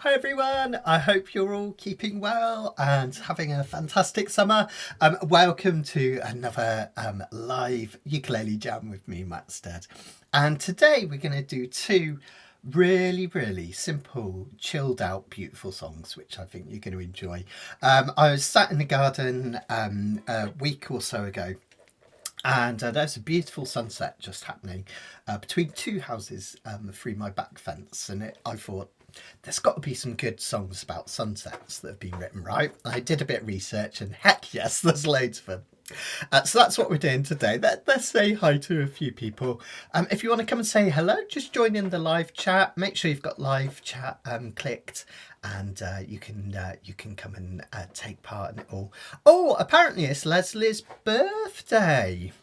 Hi everyone, I hope you're all keeping well and having a fantastic summer. Welcome to another live ukulele jam with me, Matt Stead. And today we're going to do two really simple, chilled out, beautiful songs, which I think you're going to enjoy. I was sat in the garden a week or so ago, and there's a beautiful sunset just happening between two houses through my back fence. And I thought, there's got to be some good songs about sunsets that have been written, right? I did a bit of research, and heck yes, there's loads of them. So that's what we're doing today. Let's say hi to a few people. If you want to come and say hello, just join in the live chat. Make sure you've got live chat clicked, and you can come and take part in it all. Oh, apparently it's Leslie's birthday.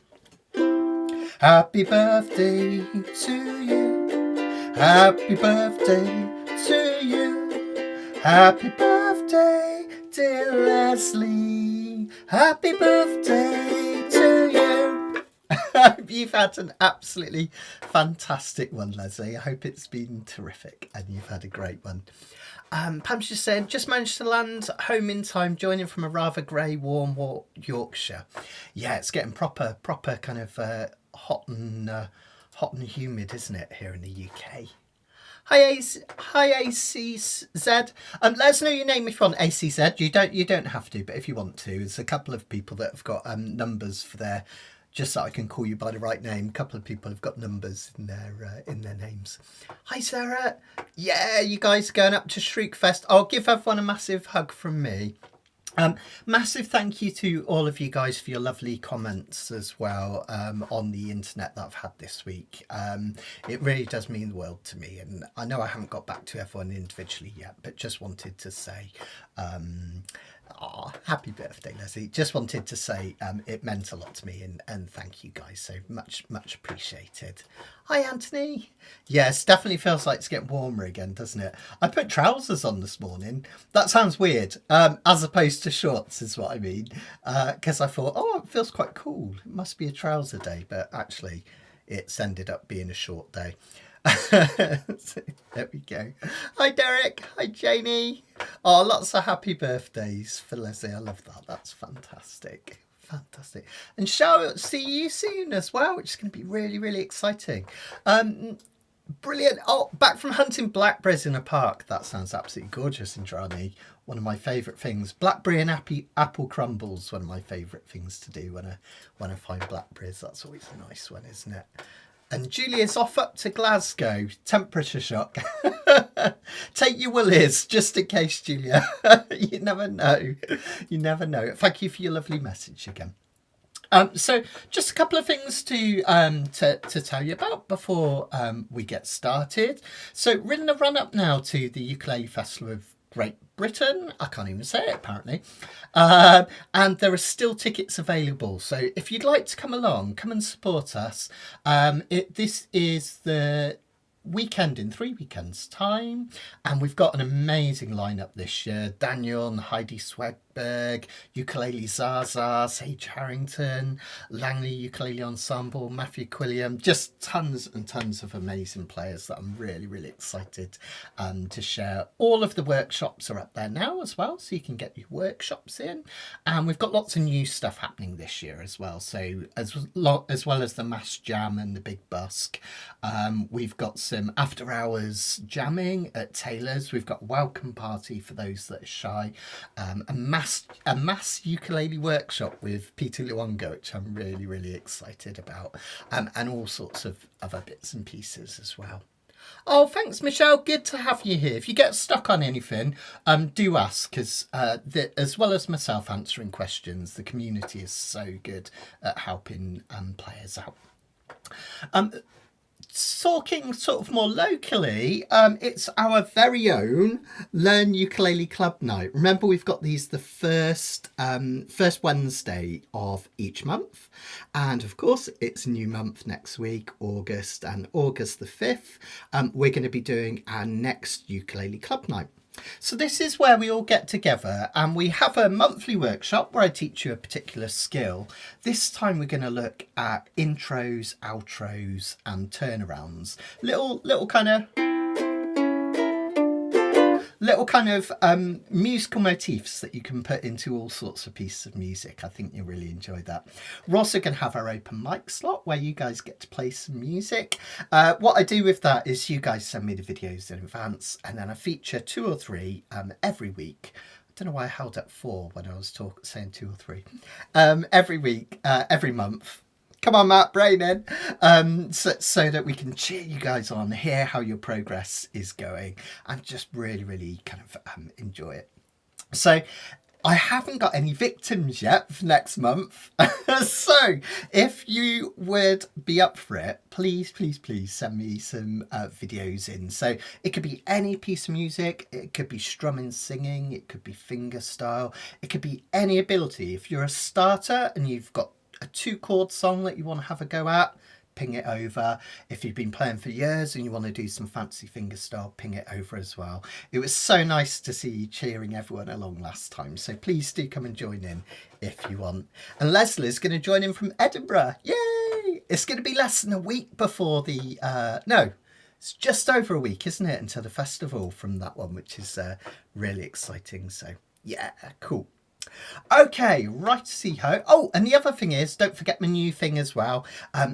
Happy birthday to you. Happy birthday to you. Happy birthday, dear Leslie. Happy birthday to you. I hope you've had an absolutely fantastic one, Leslie. I hope it's been terrific and you've had a great one. Pam's just saying, just managed to land home in time, joining from a rather grey, warm Yorkshire. Yeah, it's getting proper kind of hot and humid, isn't it, here in the UK? Hi ACZ. Let us know your name if you want, ACZ. You don't have to, but if you want to, there's a couple of people that have got numbers for their, just so I can call you by the right name. A couple of people have got numbers in their names. Hi Sarah. Yeah, you guys are going up to Shriekfest. I'll give everyone a massive hug from me. Massive thank you to all of you guys for your lovely comments as well on the internet that I've had this week. It really does mean the world to me, and I know I haven't got back to everyone individually yet, but just wanted to say happy birthday, Leslie. Just wanted to say it meant a lot to me, and thank you guys so much appreciated. Hi Anthony. Yes, definitely feels like it's getting warmer again, doesn't it? I put trousers on this morning. That sounds weird, as opposed to shorts is what I mean, because I thought, oh, it feels quite cool, it must be a trouser day, but actually it's ended up being a short day. So, there we go. Hi Derek. Hi Janie. Oh, lots of happy birthdays for Leslie. I love that. That's fantastic. And Charlotte, see you soon as well, which is going to be really exciting. Brilliant. Oh, back from hunting blackberries in a park. That sounds absolutely gorgeous, Indrani. One of my favourite things. Blackberry and apple crumbles, one of my favourite things to do when I find blackberries. That's always a nice one, isn't it? And Julia's off up to Glasgow. Temperature shock. Take your willies, just in case, Julia. You never know. Thank you for your lovely message again. So just a couple of things to tell you about before we get started. So we're in the run up now to the Ukulele Festival of Great Britain. I can't even say it apparently. And there are still tickets available. So if you'd like to come along, come and support us. This is the weekend in 3 weekends time, and we've got an amazing lineup this year. Daniel and Heidi Swedberg, Ukulele Zaza, Sage Harrington, Langley Ukulele Ensemble, Matthew Quilliam, just tons and tons of amazing players that I'm really excited to share. All of the workshops are up there now as well, so you can get your workshops in, and we've got lots of new stuff happening this year as well. So as well as the mass jam and the big busk, we've got some after hours jamming at Taylor's. We've got a welcome party for those that are shy, a mass ukulele workshop with Peter Luongo, which I'm really excited about, and all sorts of other bits and pieces as well. Oh, thanks, Michelle. Good to have you here. If you get stuck on anything, do ask, because as well as myself answering questions, the community is so good at helping players out. Talking sort of more locally, it's our very own Learn Ukulele Club night. Remember, we've got these the first Wednesday of each month, and of course it's a new month next week, August, and August the 5th we're going to be doing our next Ukulele Club night. So this is where we all get together and we have a monthly workshop where I teach you a particular skill. This time we're going to look at intros, outros and turnarounds. Little kind of little kind of musical motifs that you can put into all sorts of pieces of music. I think you'll really enjoy that. We're also going to have our open mic slot where you guys get to play some music. What I do with that is you guys send me the videos in advance, and then I feature 2 or 3 every week. I don't know why I held up 4 when I was saying 2 or 3. Every week, every month. Come on, Matt, brain in. So that we can cheer you guys on, hear how your progress is going, and just really, really kind of enjoy it. So I haven't got any victims yet for next month. So if you would be up for it, please, please, please send me some videos in. So it could be any piece of music. It could be strumming, singing. It could be fingerstyle. It could be any ability. If you're a starter and you've got a 2-chord song that you want to have a go at, ping it over. If you've been playing for years and you want to do some fancy fingerstyle, ping it over as well. It was so nice to see you cheering everyone along last time, so please do come and join in if you want. And Leslie's going to join in from Edinburgh. Yay! It's going to be less than a week before the no, it's just over a week, isn't it, until the festival from that one, which is really exciting. So yeah, cool. Okay, righty-ho. Oh, and the other thing is, don't forget my new thing as well.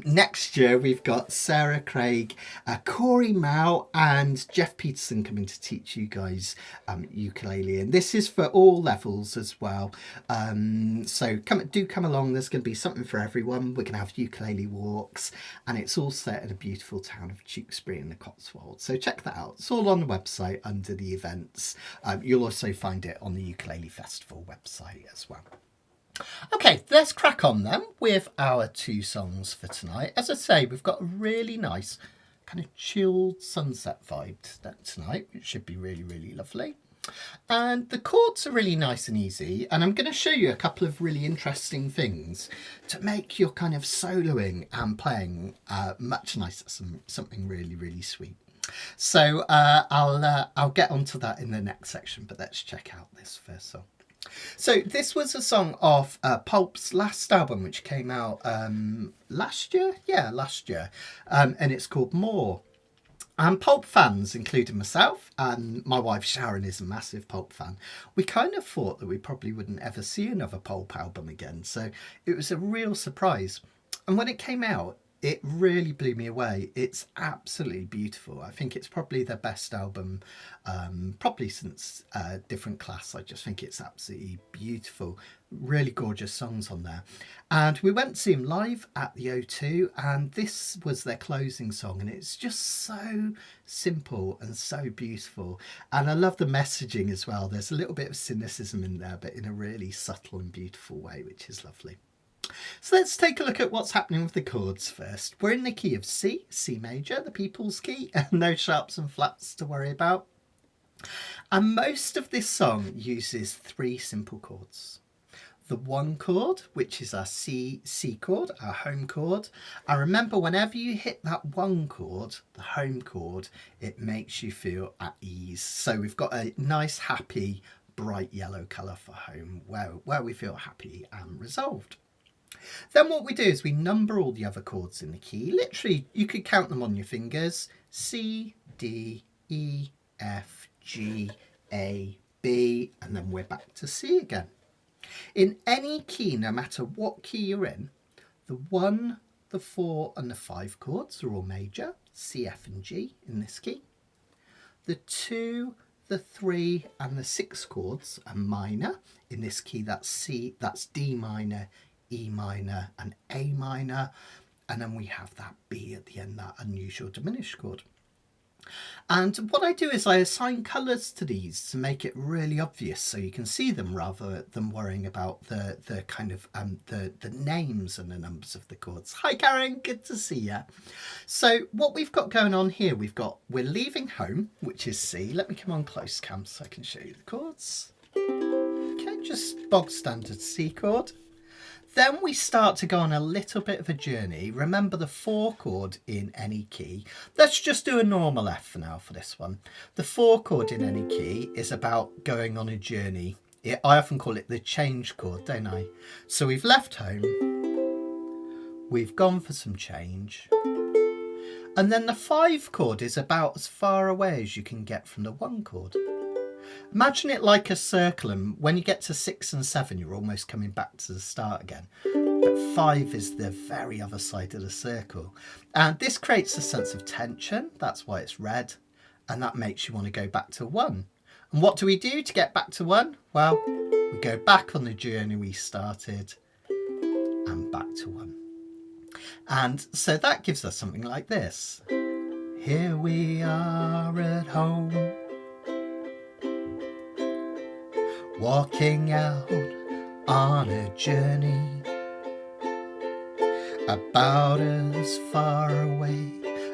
Next year, we've got Sarah Craig, Corey Mao and Jeff Peterson coming to teach you guys ukulele. And this is for all levels as well. So come along. There's going to be something for everyone. We're going to have ukulele walks. And it's all set in a beautiful town of Tewkesbury in the Cotswolds. So check that out. It's all on the website under the events. You'll also find it on the Ukulele Festival website as well. Okay, let's crack on then with our 2 songs for tonight. As I say, we've got a really nice kind of chilled sunset vibe tonight, which should be really, really lovely. And the chords are really nice and easy, and I'm going to show you a couple of really interesting things to make your kind of soloing and playing much nicer, something really, really sweet. So I'll get onto that in the next section, but let's check out this first song. So this was a song off Pulp's last album, which came out last year. Yeah, last year. And it's called More. And Pulp fans, including myself and my wife Sharon, is a massive Pulp fan. We kind of thought that we probably wouldn't ever see another Pulp album again. So it was a real surprise. And when it came out, it really blew me away. It's absolutely beautiful. I think it's probably their best album, probably since Different Class. I just think it's absolutely beautiful. Really gorgeous songs on there. And we went to see them live at the O2, and this was their closing song, and it's just so simple and so beautiful. And I love the messaging as well. There's a little bit of cynicism in there, but in a really subtle and beautiful way, which is lovely. So let's take a look at what's happening with the chords first. We're in the key of C, C major, the people's key, no sharps and flats to worry about. And most of this song uses 3 simple chords. The 1 chord, which is our C chord, our home chord. And remember, whenever you hit that 1 chord, the home chord, it makes you feel at ease. So we've got a nice, happy, bright yellow colour for home, where we feel happy and resolved. Then what we do is we number all the other chords in the key. Literally, you could count them on your fingers. C, D, E, F, G, A, B, and then we're back to C again. In any key, no matter what key you're in, the 1, the 4 and the 5 chords are all major, C, F and G in this key. The 2, the 3 and the 6 chords are minor. In this key, that's C, that's D minor, E minor and A minor, and then we have that B at the end, that unusual diminished chord. And what I do is I assign colours to these to make it really obvious so you can see them rather than worrying about the kind of the names and the numbers of the chords. Hi Karen, good to see you. So what we've got going on here, we're leaving home, which is C. Let me come on close cam so I can show you the chords. Okay, just bog standard C chord. Then we start to go on a little bit of a journey. Remember the 4 chord in any key. Let's just do a normal F for now for this one. The 4 chord in any key is about going on a journey. I often call it the change chord, don't I? So we've left home, we've gone for some change, and then the 5 chord is about as far away as you can get from the 1 chord. Imagine it like a circle, and when you get to 6 and 7, you're almost coming back to the start again. But 5 is the very other side of the circle. And this creates a sense of tension. That's why it's red. And that makes you want to go back to 1. And what do we do to get back to 1? Well, we go back on the journey we started and back to 1. And so that gives us something like this. Here we are at home, walking out on a journey, about as far away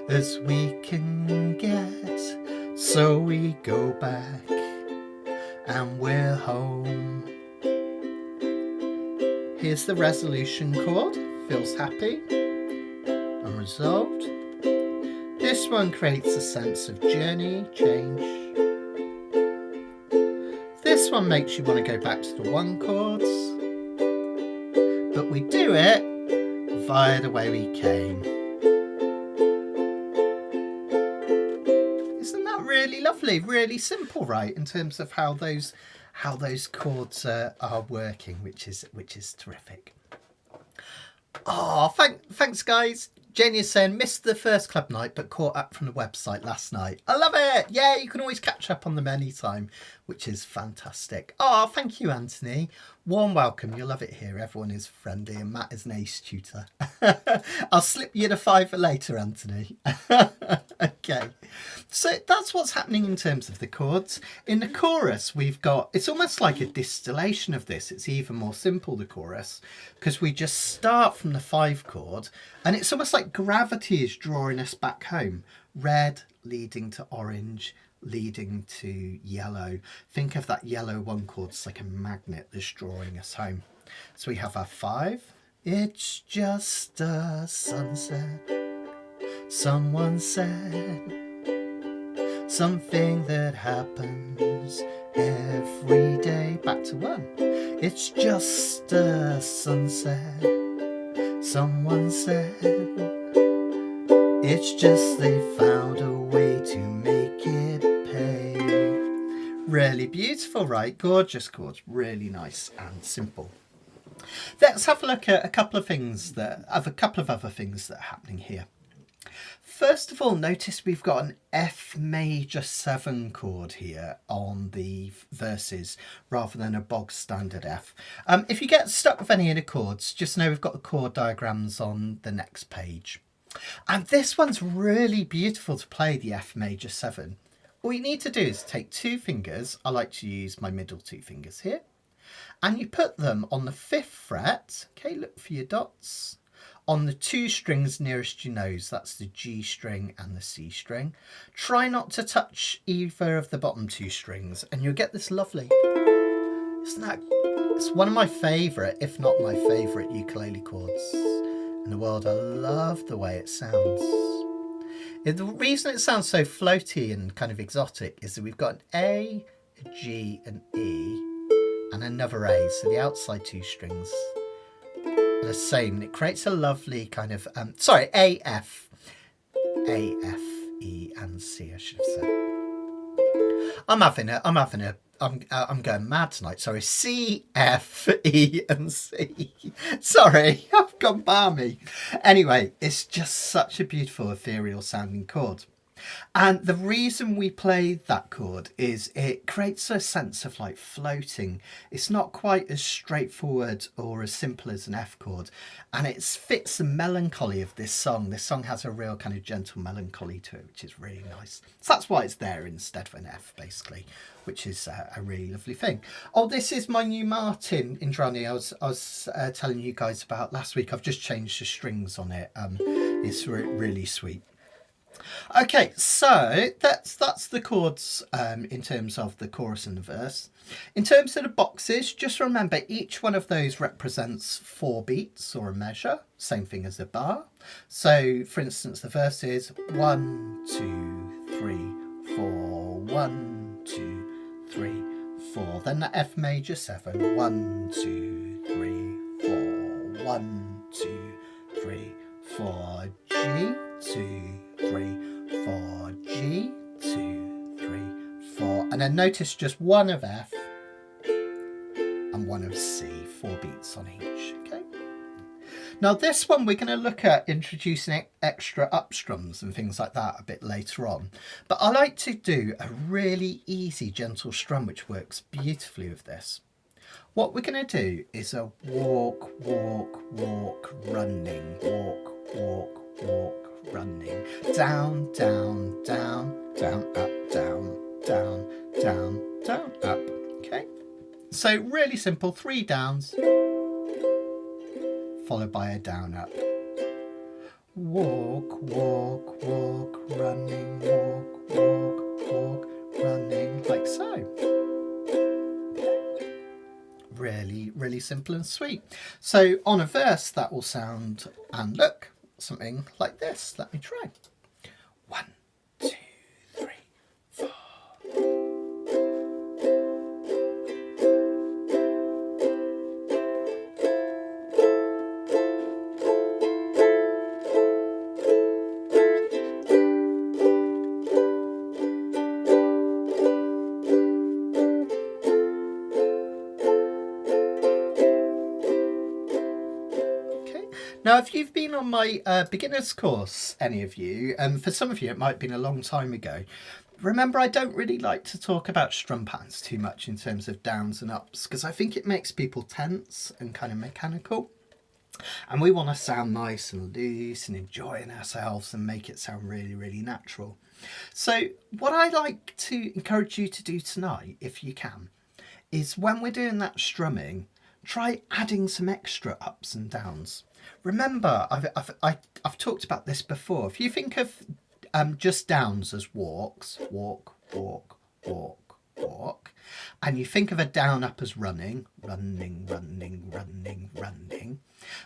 as we can get. So we go back and we're home. Here's the resolution chord. Feels happy and resolved. This one creates a sense of journey, change. This one makes you want to go back to the 1 chords, but we do it via the way we came. Isn't that really lovely? Really simple, right? In terms of how those chords are working, which is terrific. Oh, thanks guys. Jenny is saying, missed the first club night, but caught up from the website last night. I love it. Yeah, you can always catch up on them anytime, which is fantastic. Oh, thank you, Anthony. Warm welcome. You'll love it here. Everyone is friendly, and Matt is an ace tutor. I'll slip you the $5 later, Anthony. Okay. So that's what's happening in terms of the chords. In the chorus, we've got, it's almost like a distillation of this. It's even more simple, the chorus, because we just start from the 5 chord, and it's almost like gravity is drawing us back home. Red leading to orange, leading to yellow. Think of that yellow 1 chord as like a magnet that's drawing us home. So we have our 5. It's just a sunset, someone said. Something that happens every day. Back to 1. It's just a sunset, someone said. It's just they found a way to make it pay. Really beautiful, right? Gorgeous chords, really nice and simple. Let's have a look at a couple of other things that are happening here. First of all, notice we've got an F major 7 chord here on the verses rather than a bog standard F. If you get stuck with any of the chords, just know we've got the chord diagrams on the next page. And this one's really beautiful to play, the F major 7. All you need to do is take 2 fingers. I like to use my middle 2 fingers here. And you put them on the 5th fret. Okay, look for your dots. On the 2 strings nearest your nose, that's the G string and the C string. Try not to touch either of the bottom 2 strings and you'll get this lovely, isn't that, it's one of my favourite, if not my favourite ukulele chords in the world. I love the way it sounds. The reason it sounds so floaty and kind of exotic is that we've got an A, a G, an E and another A, so the outside 2 strings the same. It creates a lovely kind of A, F, E and C, I should have said. I'm going mad tonight. Sorry, C, F, E and C. Sorry, I've gone balmy. Anyway, it's just such a beautiful ethereal sounding chord. And the reason we play that chord is it creates a sense of like floating. It's not quite as straightforward or as simple as an F chord, and it fits the melancholy of this song. This song has a real kind of gentle melancholy to it, which is really nice. So that's why it's there instead of an F, basically, which is a really lovely thing. Oh, this is my new Martin Indrani I was telling you guys about last week. I've just changed the strings on it. It's really sweet. Okay, so that's the chords in terms of the chorus and the verse. In terms of the boxes, just remember each one of those represents 4 beats or a measure, same thing as a bar. So for instance, the verse is 1, 2, 3, 4, 1, 2, 3, 4. Then the F major 7, 1, 2, 3, 4, 1, 2, 3, 4, G, 2, 3, 4, G, 2, 3, 4, And then notice just one of F and one of C, 4 beats on each. Okay. Now this one we're going to look at introducing extra upstrums and things like that a bit later on. But I like to do a really easy gentle strum which works beautifully with this. What we're going to do is a walk, walk, walk, running, walk, walk, walk, running, down, down, down, down, up, down, down, down, down, up. Okay, so really simple, 3 downs followed by a down up. Walk, walk, walk, running, walk, walk, walk, running, like so. Really, really simple and sweet. So on a verse that will sound and look something like this. Let me try. 1, 2, 3, 4. Now, if you've been on my beginner's course, any of you, and for some of you it might have been a long time ago, remember I don't really like to talk about strum patterns too much in terms of downs and ups, because I think it makes people tense and kind of mechanical. And we want to sound nice and loose and enjoying ourselves and make it sound really, really natural. So what I like to encourage you to do tonight, if you can, is when we're doing that strumming, try adding some extra ups and downs. Remember, I've talked about this before. If you think of just downs as walks, walk, walk, walk, walk, and you think of a down up as running, running, running, running, running,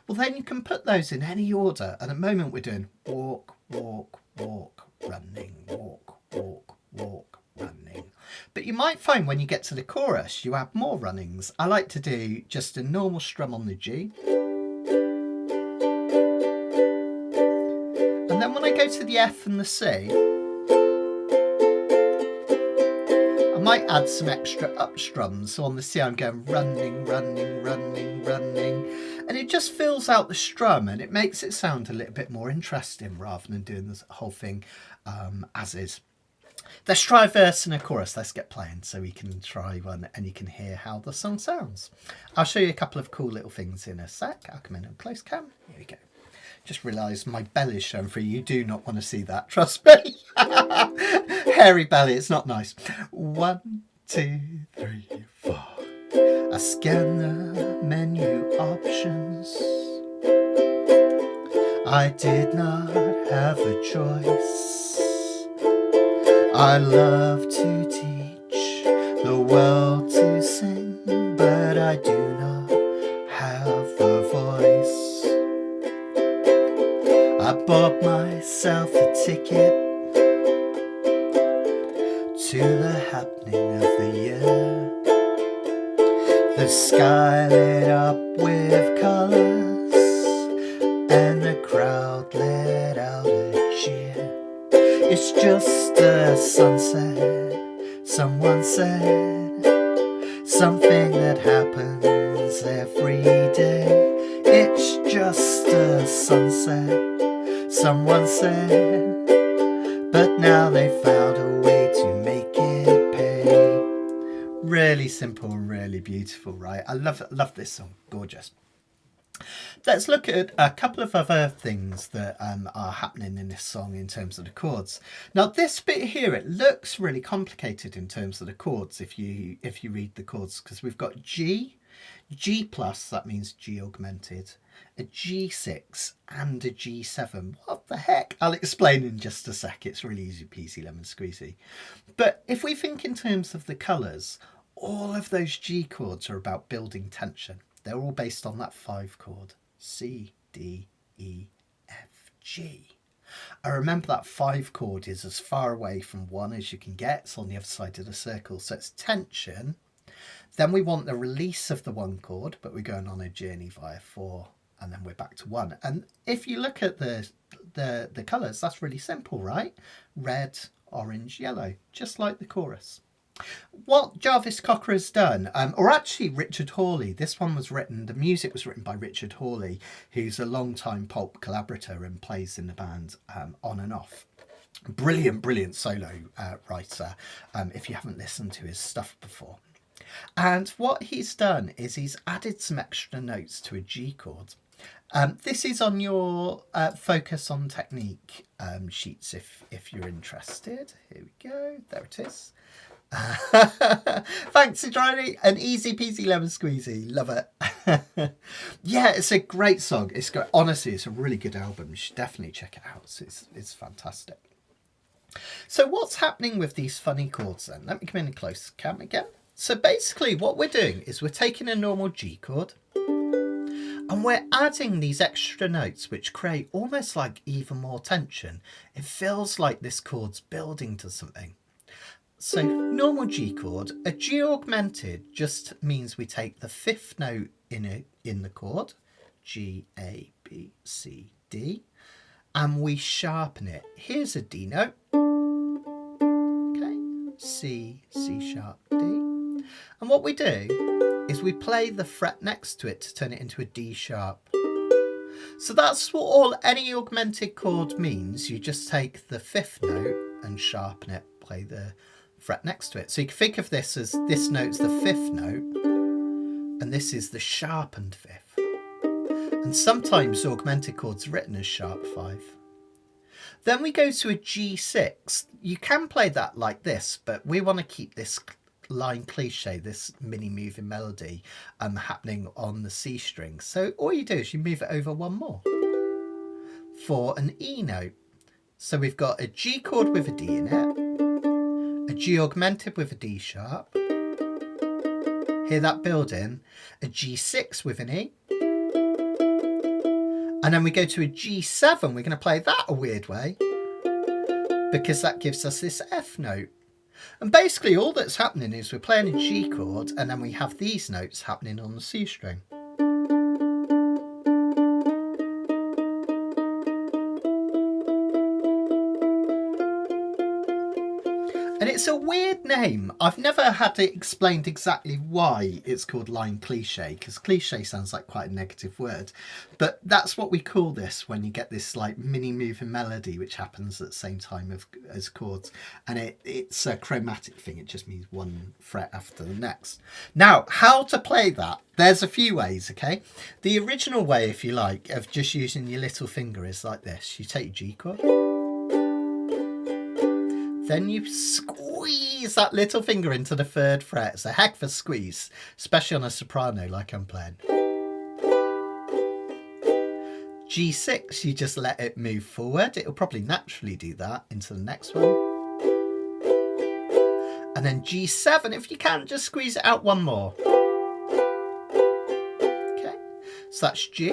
well then you can put those in any order. At the moment we're doing walk, walk, walk, running, walk, walk, walk, running. But you might find when you get to the chorus you add more runnings. I like to do just a normal strum on the G. And then when I go to the F and the C, I might add some extra up strums. So on the C I'm going running, running, running, running. And it just fills out the strum and it makes it sound a little bit more interesting rather than doing this whole thing as is. Let's try a verse and a chorus. Let's get playing so we can try one and you can hear how the song sounds. I'll show you a couple of cool little things in a sec. I'll come in and close cam. Here we go. Just realised my belly's showing through. You do not want to see that, trust me. Hairy belly, it's not nice. 1, 2, 3, 4. I scan the menu options. I did not have a choice. I love to teach the world to sing, but I do not have the voice. I bought myself a ticket to the happening of the year. The sky lit up with colours and the crowd let out a cheer. It's just a sunset, someone said, something that happens every day. It's just a sunset, someone said, but now they found a way to make it pay. Really simple and really beautiful, right? I love this song, gorgeous. Let's look at a couple of other things that are happening in this song in terms of the chords. Now this bit here, it looks really complicated in terms of the chords if you read the chords, because we've got G, G plus, that means G augmented, a G6 and a G7. What the heck? I'll explain in just a sec. It's really easy peasy lemon squeezy. But if we think in terms of the colours, all of those G chords are about building tension. They're all based on that 5 chord, C, D, E, F, G. I remember that 5 chord is as far away from 1 as you can get. It's on the other side of the circle, so it's tension. Then we want the release of the 1 chord, but we're going on a journey via 4, and then we're back to 1. And if you look at the colours, that's really simple, right? Red, orange, yellow, just like the chorus. What Jarvis Cocker has done, or actually Richard Hawley, this one was written, the music was written by Richard Hawley, who's a long-time Pulp collaborator and plays in the band on and off. Brilliant solo writer, if you haven't listened to his stuff before. And what he's done is he's added some extra notes to a G chord. This is on your focus on technique sheets if you're interested. Here we go, there it is. Thanks, Adriani. An easy peasy lemon squeezy. Love it. Yeah, it's a great song. It's got, honestly, it's a really good album. You should definitely check it out. It's fantastic. So what's happening with these funny chords then? Let me come in a close cam again. So basically what we're doing is we're taking a normal G chord and we're adding these extra notes which create almost like even more tension. It feels like this chord's building to something. So normal G chord, a G augmented just means we take the fifth note in the chord, G, A, B, C, D, and we sharpen it. Here's a D note, okay, C, C sharp, D. And what we do is we play the fret next to it to turn it into a D sharp. So that's what any augmented chord means. You just take the fifth note and sharpen it, play the fret next to it. So you can think of this as this note's the fifth note and this is the sharpened fifth. And sometimes augmented chords are written as sharp 5. Then we go to a G6. You can play that like this, but we want to keep this line cliché, this mini moving melody happening on the C string. So all you do is you move it over one more for an E note. So we've got a G chord with a D in it, a G augmented with a D sharp, hear that building, a G6 with an E, and then we go to a G7. We're going to play that a weird way because that gives us this F note. And basically all that's happening is we're playing a G chord and then we have these notes happening on the C string. And it's a weird name. I've never had it explained exactly why it's called line cliché, because cliché sounds like quite a negative word. But that's what we call this when you get this like mini moving melody which happens at the same time as chords. And it's a chromatic thing. It just means one fret after the next. Now, how to play that? There's a few ways, okay? The original way, if you like, of just using your little finger is like this. You take your G chord. Then you squeeze that little finger into the 3rd fret. It's a heck of a squeeze, especially on a soprano like I'm playing. G6, you just let it move forward. It'll probably naturally do that into the next one. And then G7, if you can, just squeeze it out one more. Okay, so that's G,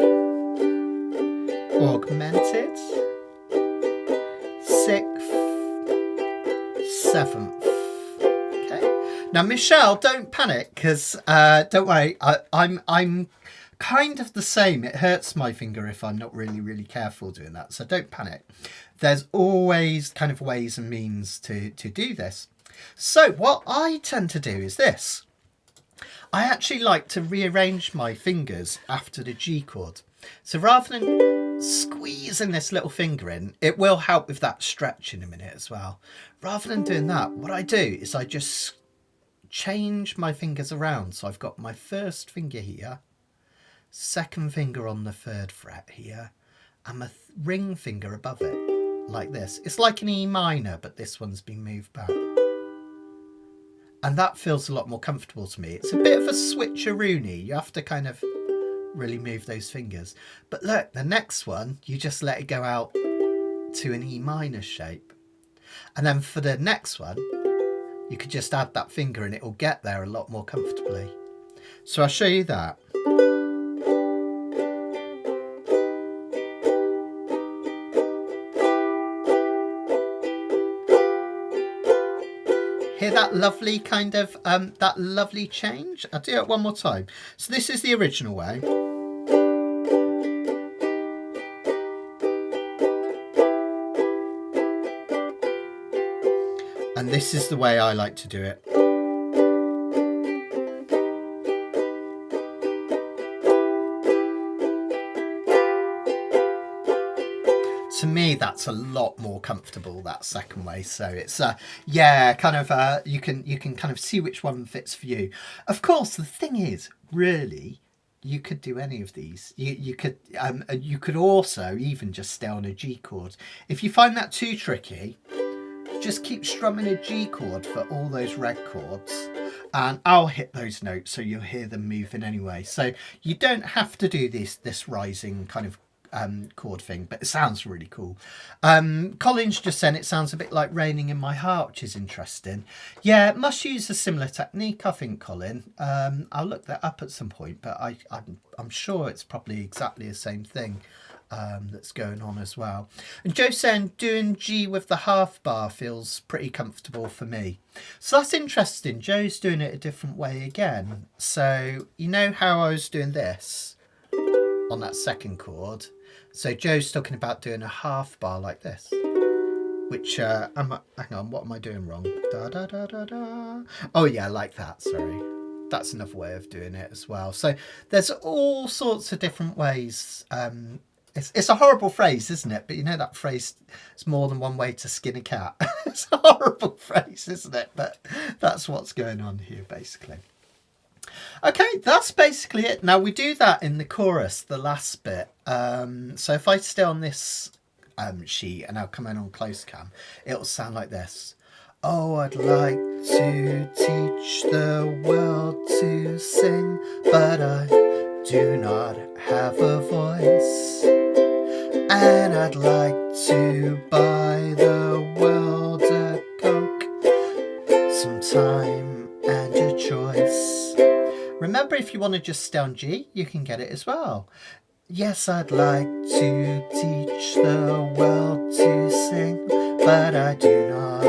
augmented, 6th, 7th. Okay. Now, Michelle, don't panic, because don't worry, I'm kind of the same. It hurts my finger if I'm not really careful doing that. So don't panic. There's always kind of ways and means to do this. So what I tend to do is this. I actually like to rearrange my fingers after the G chord. So rather than squeezing this little finger in, it will help with that stretch in a minute as well. Rather than doing that, what I do is I just change my fingers around. So I've got my 1st finger here, 2nd finger on the 3rd fret here, and my ring finger above it, like this. It's like an E minor, but this one's been moved back. And that feels a lot more comfortable to me. It's a bit of a switcheroony. You have to kind of really move those fingers. But look, the next one, you just let it go out to an E minor shape. And then for the next one, you could just add that finger and it will get there a lot more comfortably. So I'll show you that. Hear that lovely kind of, that lovely change? I'll do it one more time. So this is the original way. And this is the way I like to do it. to me that's a lot more comfortable, that second way. So it's yeah, kind of you can kind of see which one fits for you. Of course, the thing is, really, you could do any of these. You could also even just stay on a G chord. If you find that too tricky, just keep strumming a G chord for all those red chords, and I'll hit those notes so you'll hear them moving anyway. So you don't have to do this rising kind of chord thing, but it sounds really cool. Colin's just saying it sounds a bit like Raining in My Heart, which is interesting. Yeah, it must use a similar technique, I think, Colin. I'll look that up at some point, but I'm sure it's probably exactly the same thing that's going on as well. And Joe's saying doing G with the half bar feels pretty comfortable for me. So that's interesting. Joe's doing it a different way again. So you know how I was doing this on that second chord? So Joe's talking about doing a half bar like this, which hang on, what am I doing wrong? Da da da da da. Oh yeah, like that, sorry. That's another way of doing it as well. So there's all sorts of different ways. It's a horrible phrase, isn't it? But you know that phrase, it's more than one way to skin a cat. It's a horrible phrase, isn't it? But that's what's going on here, basically. Okay, that's basically it. Now we do that in the chorus, the last bit. So if I stay on this sheet and I'll come in on close cam, it'll sound like this. Oh, I'd like to teach the world to sing, but I do not have a voice. And I'd like to buy the world a Coke, some time and a choice. Remember, if you want to just stay on G, you can get it as well. Yes, I'd like to teach the world to sing, but I do not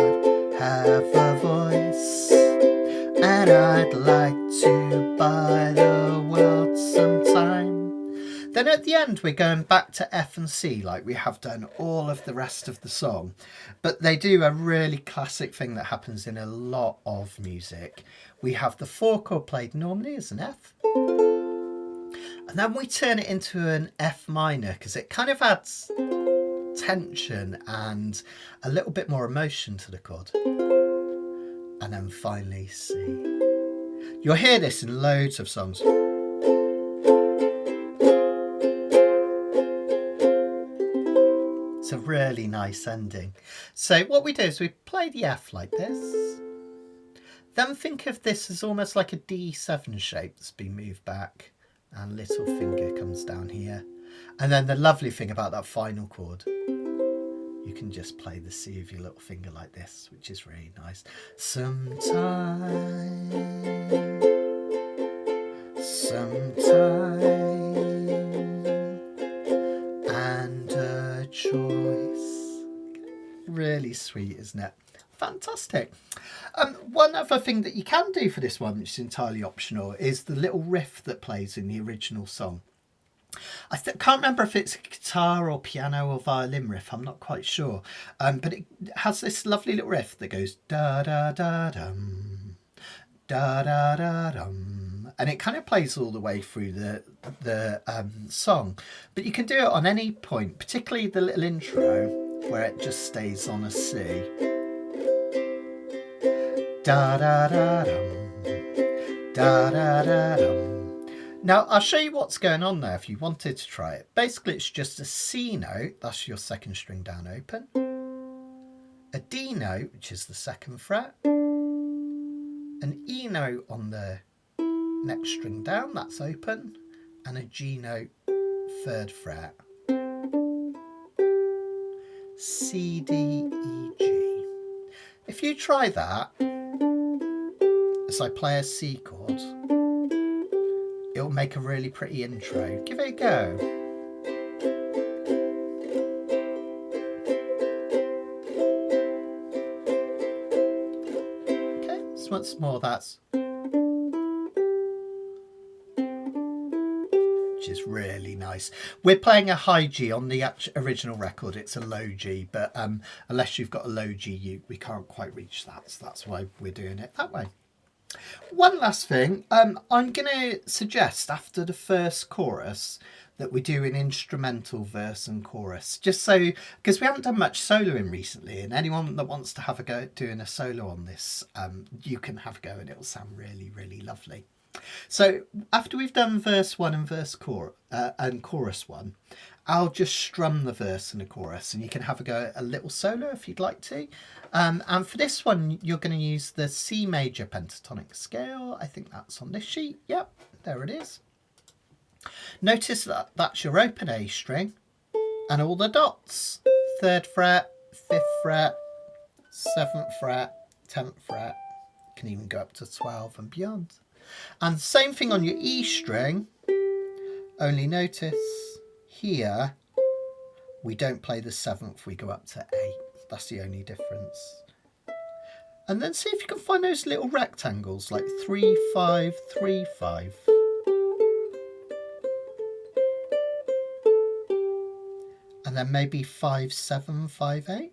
have a voice. And I'd like to buy the world some time. Then at the end, we're going back to F and C like we have done all of the rest of the song. But they do a really classic thing that happens in a lot of music. We have the 4 chord played normally as an F. And then we turn it into an F minor because it kind of adds tension and a little bit more emotion to the chord. And then finally C. You'll hear this in loads of songs. It's a really nice ending. So what we do is we play the F like this. Then think of this as almost like a D7 shape that's been moved back. And little finger comes down here. And then the lovely thing about that final chord, you can just play the C of your little finger like this, which is really nice. Sometime and a choice. Really sweet, isn't it? Fantastic. One other thing that you can do for this one, which is entirely optional, is the little riff that plays in the original song. I can't remember if it's a guitar or piano or violin riff, I'm not quite sure. But it has this lovely little riff that goes da da da dum, da da da dum. And it kind of plays all the way through the song. But you can do it on any point, particularly the little intro where it just stays on a C. Da da da dum, da da da dum. Now I'll show you what's going on there if you wanted to try it. Basically it's just a C note, that's your second string down open, a D note, which is the second fret, an E note on the next string down, that's open, and a G note, third fret. C, D, E, G. If you try that, as I play a C chord, it'll make a really pretty intro. Give it a go. Okay, so once more that's, which is really nice. We're playing a high G on the original record. It's a low G, but unless you've got a low G, we can't quite reach that. So that's why we're doing it that way. One last thing, I'm going to suggest after the first chorus that we do an instrumental verse and chorus, just so, because we haven't done much soloing recently, and anyone that wants to have a go at doing a solo on this, you can have a go and it'll sound really, really lovely. So after we've done verse 1 and and chorus 1, I'll just strum the verse and the chorus, and you can have a go at a little solo if you'd like to. And for this one, you're going to use the C major pentatonic scale. I think that's on this sheet. Yep, there it is. Notice that that's your open A string and all the dots. 3rd fret, 5th fret, 7th fret, 10th fret. You can even go up to 12 and beyond. And same thing on your E string, only notice here we don't play the 7th, we go up to 8. That's the only difference. And then see if you can find those little rectangles like 3, 5, 3, 5. And then maybe 5, 7, 5, 8.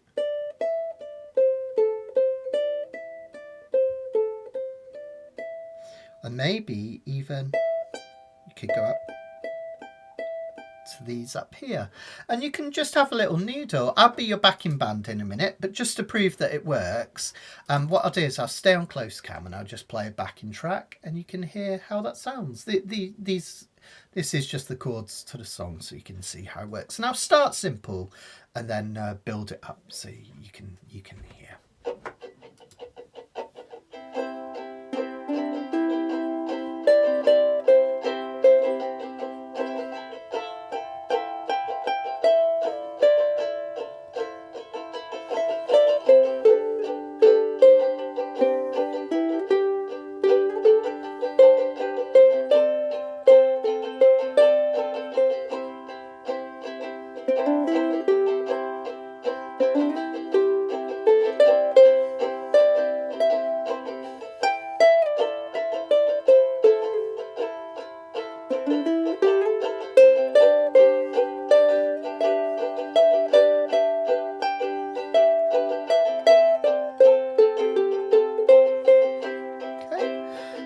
And maybe even you could go up to these up here. And you can just have a little noodle. I'll be your backing band in a minute, but just to prove that it works, what I'll do is I'll stay on close cam and I'll just play a backing track and you can hear how that sounds. This is just the chords to the song, so you can see how it works. And I'll start simple and then build it up so you can hear.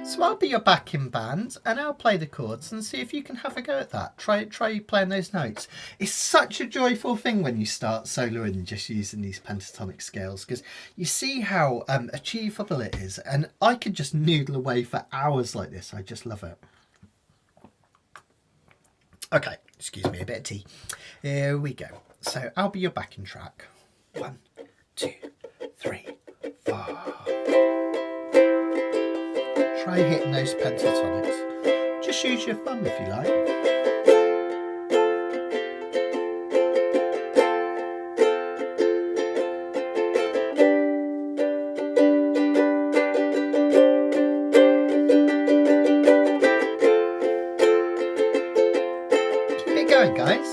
So I'll be your backing band and I'll play the chords and see if you can have a go at that. Try playing those notes. It's such a joyful thing when you start soloing just using these pentatonic scales, because you see how achievable it is, and I could just noodle away for hours like this. I just love it. Okay, excuse me, a bit of tea. Here we go. So I'll be your backing track. 1, 2, 3, 4. Try hitting those pentatonics. Just use your thumb if you like. Keep it going, guys.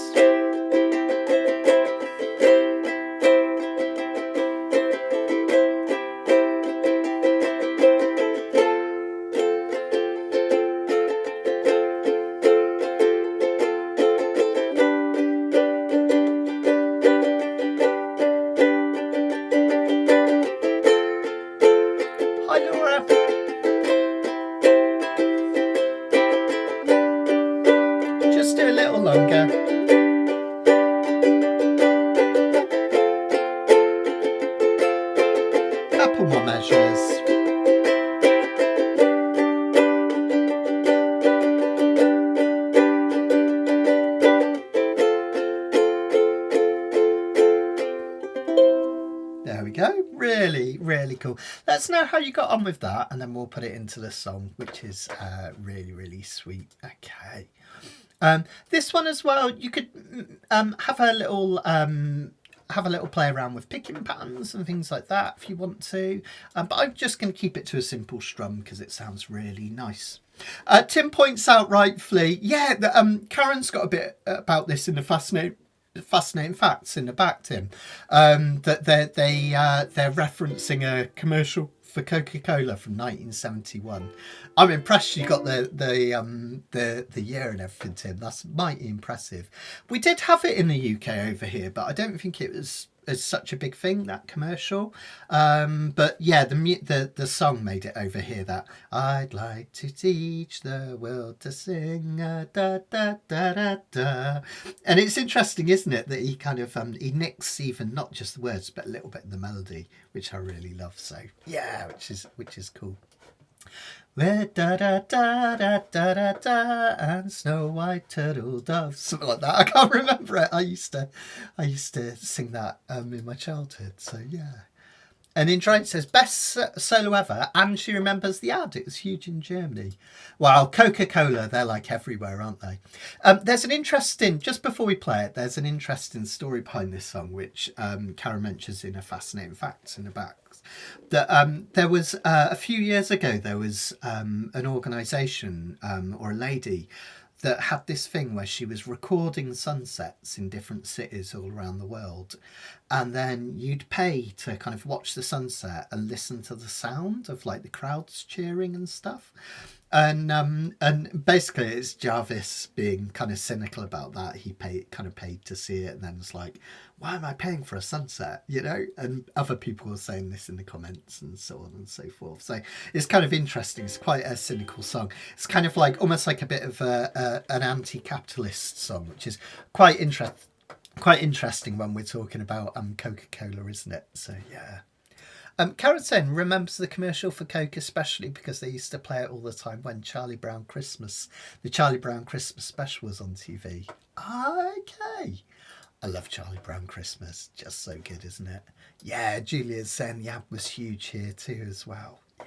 Just do a little longer. Couple more measures. There we go. Really, really cool. Let us know how you got on with that, and then we'll put it into the song, which is really, really sweet. Okay. This one as well, you could have a little play around with picking patterns and things like that if you want to. But I'm just going to keep it to a simple strum because it sounds really nice. Tim points out rightfully, yeah, Karen's got a bit about this in the fascinating facts in the back, Tim, that they're referencing a commercial for Coca-Cola from 1971. I'm impressed you got the year and everything, Tim. That's mighty impressive. We did have it in the UK over here, but I don't think it was as such a big thing, that commercial. But yeah, the song made it over here. That I'd like to teach the world to sing, da da da da da. And it's interesting, isn't it, that he kind of he nicks even not just the words but a little bit of the melody, which I really love. So yeah, which is cool. Red da da da da da da da and snow white turtle doves, something like that. I can't remember it. I used to sing that in my childhood. So yeah. And Indra says best solo ever, and she remembers the ad. It was huge in Germany. Well, Coca-Cola, they're like everywhere, aren't they? There's an interesting, just before we play it, there's an interesting story behind this song, which Karen mentions in a fascinating facts in the back. That there was a few years ago, there was an organisation or a lady that had this thing where she was recording sunsets in different cities all around the world, and then you'd pay to kind of watch the sunset and listen to the sound of like the crowds cheering and stuff. And basically it's Jarvis being kind of cynical about that. He paid to see it, and then it's like, why am I paying for a sunset, you know? And other people were saying this in the comments and so on and so forth. So it's kind of interesting. It's quite a cynical song. It's kind of like almost like a bit of an anti-capitalist song, which is quite interesting when we're talking about Coca-Cola, isn't it? So yeah. Karen Sen remembers the commercial for Coke, especially because they used to play it all the time when the Charlie Brown Christmas special was on TV. Okay. I love Charlie Brown Christmas. Just so good, isn't it? Yeah, Julia's saying the ad was huge here too as well. Yeah.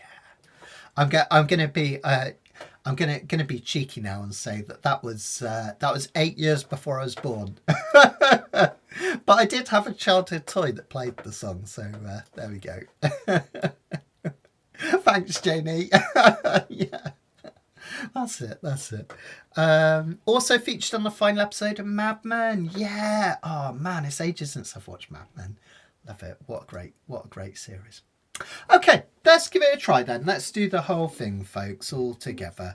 I'm gonna be cheeky now and say that was 8 years before I was born. But I did have a childhood toy that played the song, so there we go. Thanks, Janie. Yeah, that's it. Also featured on the final episode of Mad Men. Yeah. Oh man, it's ages since I've watched Mad Men. Love it. What a great series. Okay, let's give it a try then. Let's do the whole thing, folks, all together.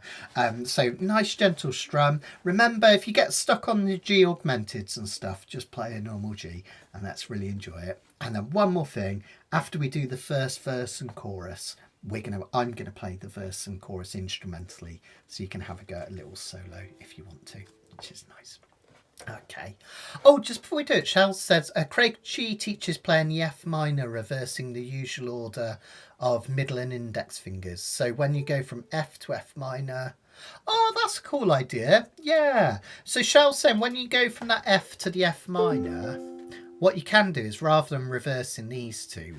So nice gentle strum. Remember, if you get stuck on the G augmenteds and stuff, just play a normal G and let's really enjoy it. And then one more thing, after we do the first verse and chorus, I'm gonna play the verse and chorus instrumentally, so you can have a go at a little solo if you want to, which is nice. Okay. Oh, just before we do it, Shell says Craig G teaches playing the F minor, reversing the usual order of middle and index fingers. So when you go from F to F minor. Oh, that's a cool idea. Yeah. So Shell's saying when you go from that F to the F minor, what you can do is rather than reversing these two,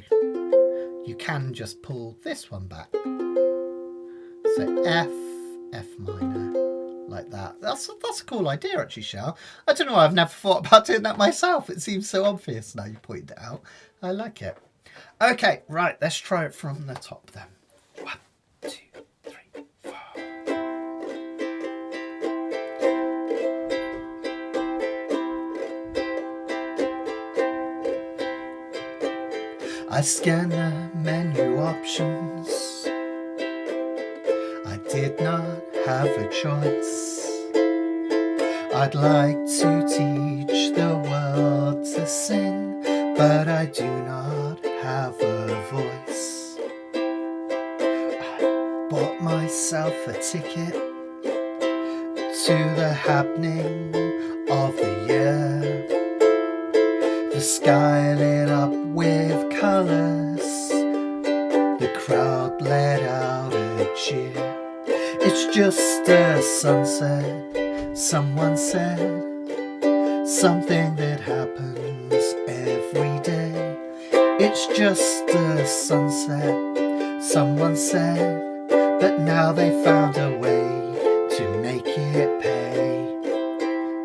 you can just pull this one back. So F, F minor. Like that. That's a cool idea, actually, Shell. I don't know why I've never thought about doing that myself. It seems so obvious now you pointed it out. I like it. Okay, right, let's try it from the top then. 1, 2, 3, 4. I scan the menu options. I did not have a choice. I'd like to teach the world to sing, but I do not have a voice. I bought myself a ticket to the happening of the year. The sky lit up with colours, the crowd let out a cheer. It's just a sunset, someone said, something that happens every day. It's just a sunset, someone said, but now they found a way to make it pay.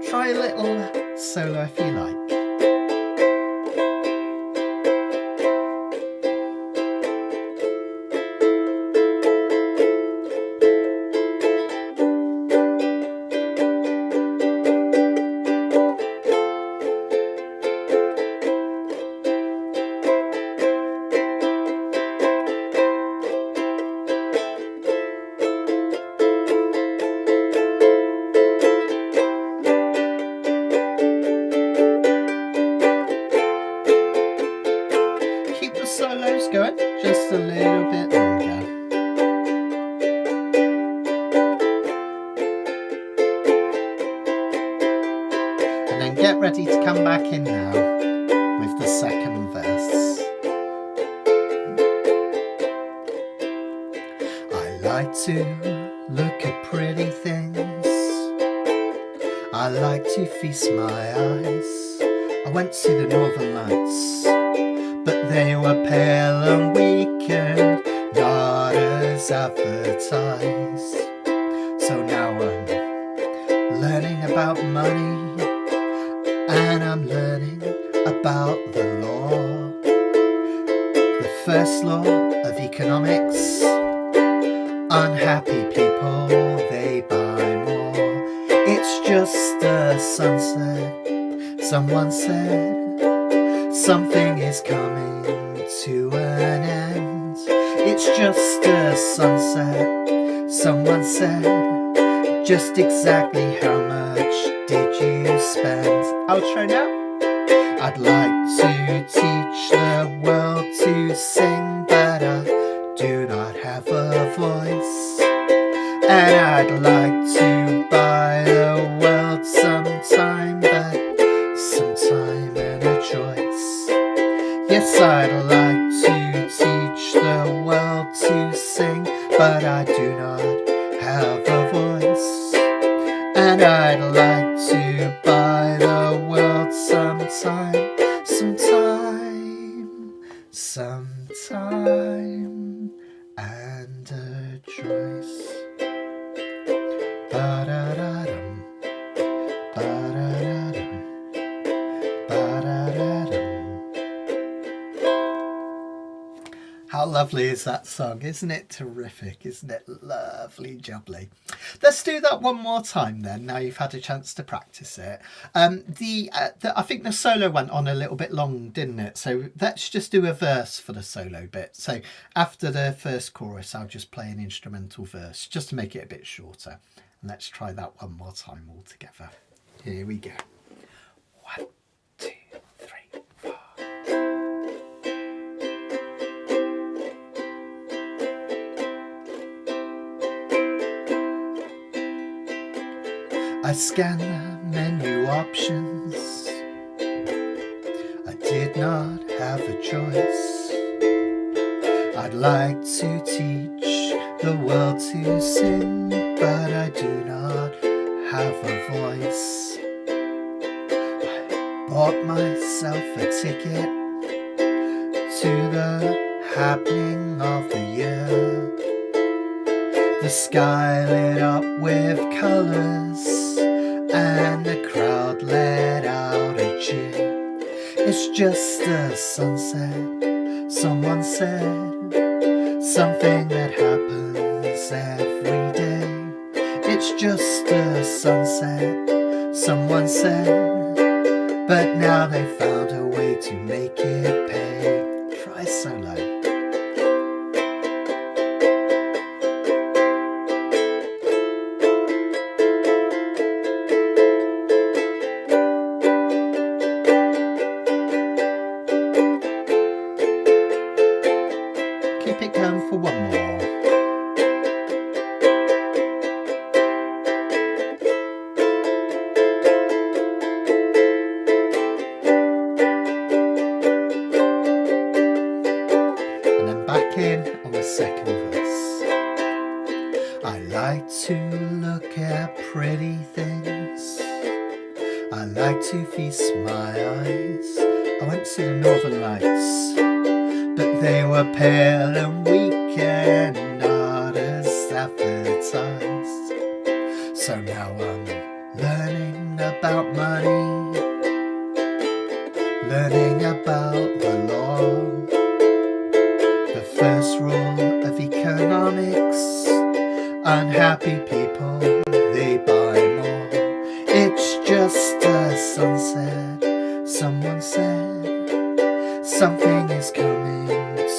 Try a little solo if you like. ready to come back in now with the second verse. I like to look at pretty things. I like to feast my eyes. I went to the Northern Lights, but they were pale and weak and not as advertised. So now I'm learning about money, and I'm learning about the law. The first law of economics: unhappy people, they buy more. It's just a sunset. Someone said something is coming to an end. It's just a sunset. Someone said, just exactly how much did you spend? Outro now. I'd like to teach the world to sing, but I do not have a voice. And I'd like to buy the world some time, but some time and a choice. Yes, I'd like to teach the world to sing, but I do not have a voice. And I'd like to buy the world some time, some time and a choice. Ba-da-da-dum, ba-da-da-dum, ba-da-da-dum. How lovely is that song? Isn't it terrific? Isn't it lovely jubbly? Let's do that one more time then, now you've had a chance to practice it. I think the solo went on a little bit long, didn't it? So let's just do a verse for the solo bit. So after the first chorus, I'll just play an instrumental verse, just to make it a bit shorter. And let's try that one more time all together. Here we go. 1, 2, 3, 4. I scanned the menu options. I did not have a choice. I'd like to teach the world to sing, but I do not have a voice. I bought myself a ticket to the happening of the year. The sky lit up with colours, and the crowd let out a cheer. It's just a sunset, someone said, something that happens every day. It's just a sunset, someone said, but now they found a way to make it pay. Try solo. Keep it going for one more. And then back in on the second verse. I like to look at pretty things. I like to feast my eyes. I went to the Northern Lights, but they were pale and weak and not as advertised. So now I'm learning about money, learning about the law. The first rule of economics: unhappy people, they buy more. It's just a sunset, someone said, something is coming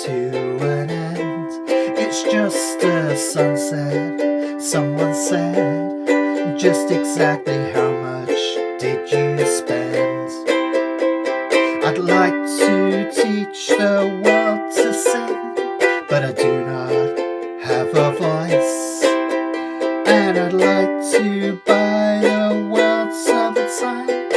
to an end. It's just a sunset, someone said, just exactly how much did you spend? I'd like to teach the world to sing, but I do not have a voice. And I'd like to buy the world some time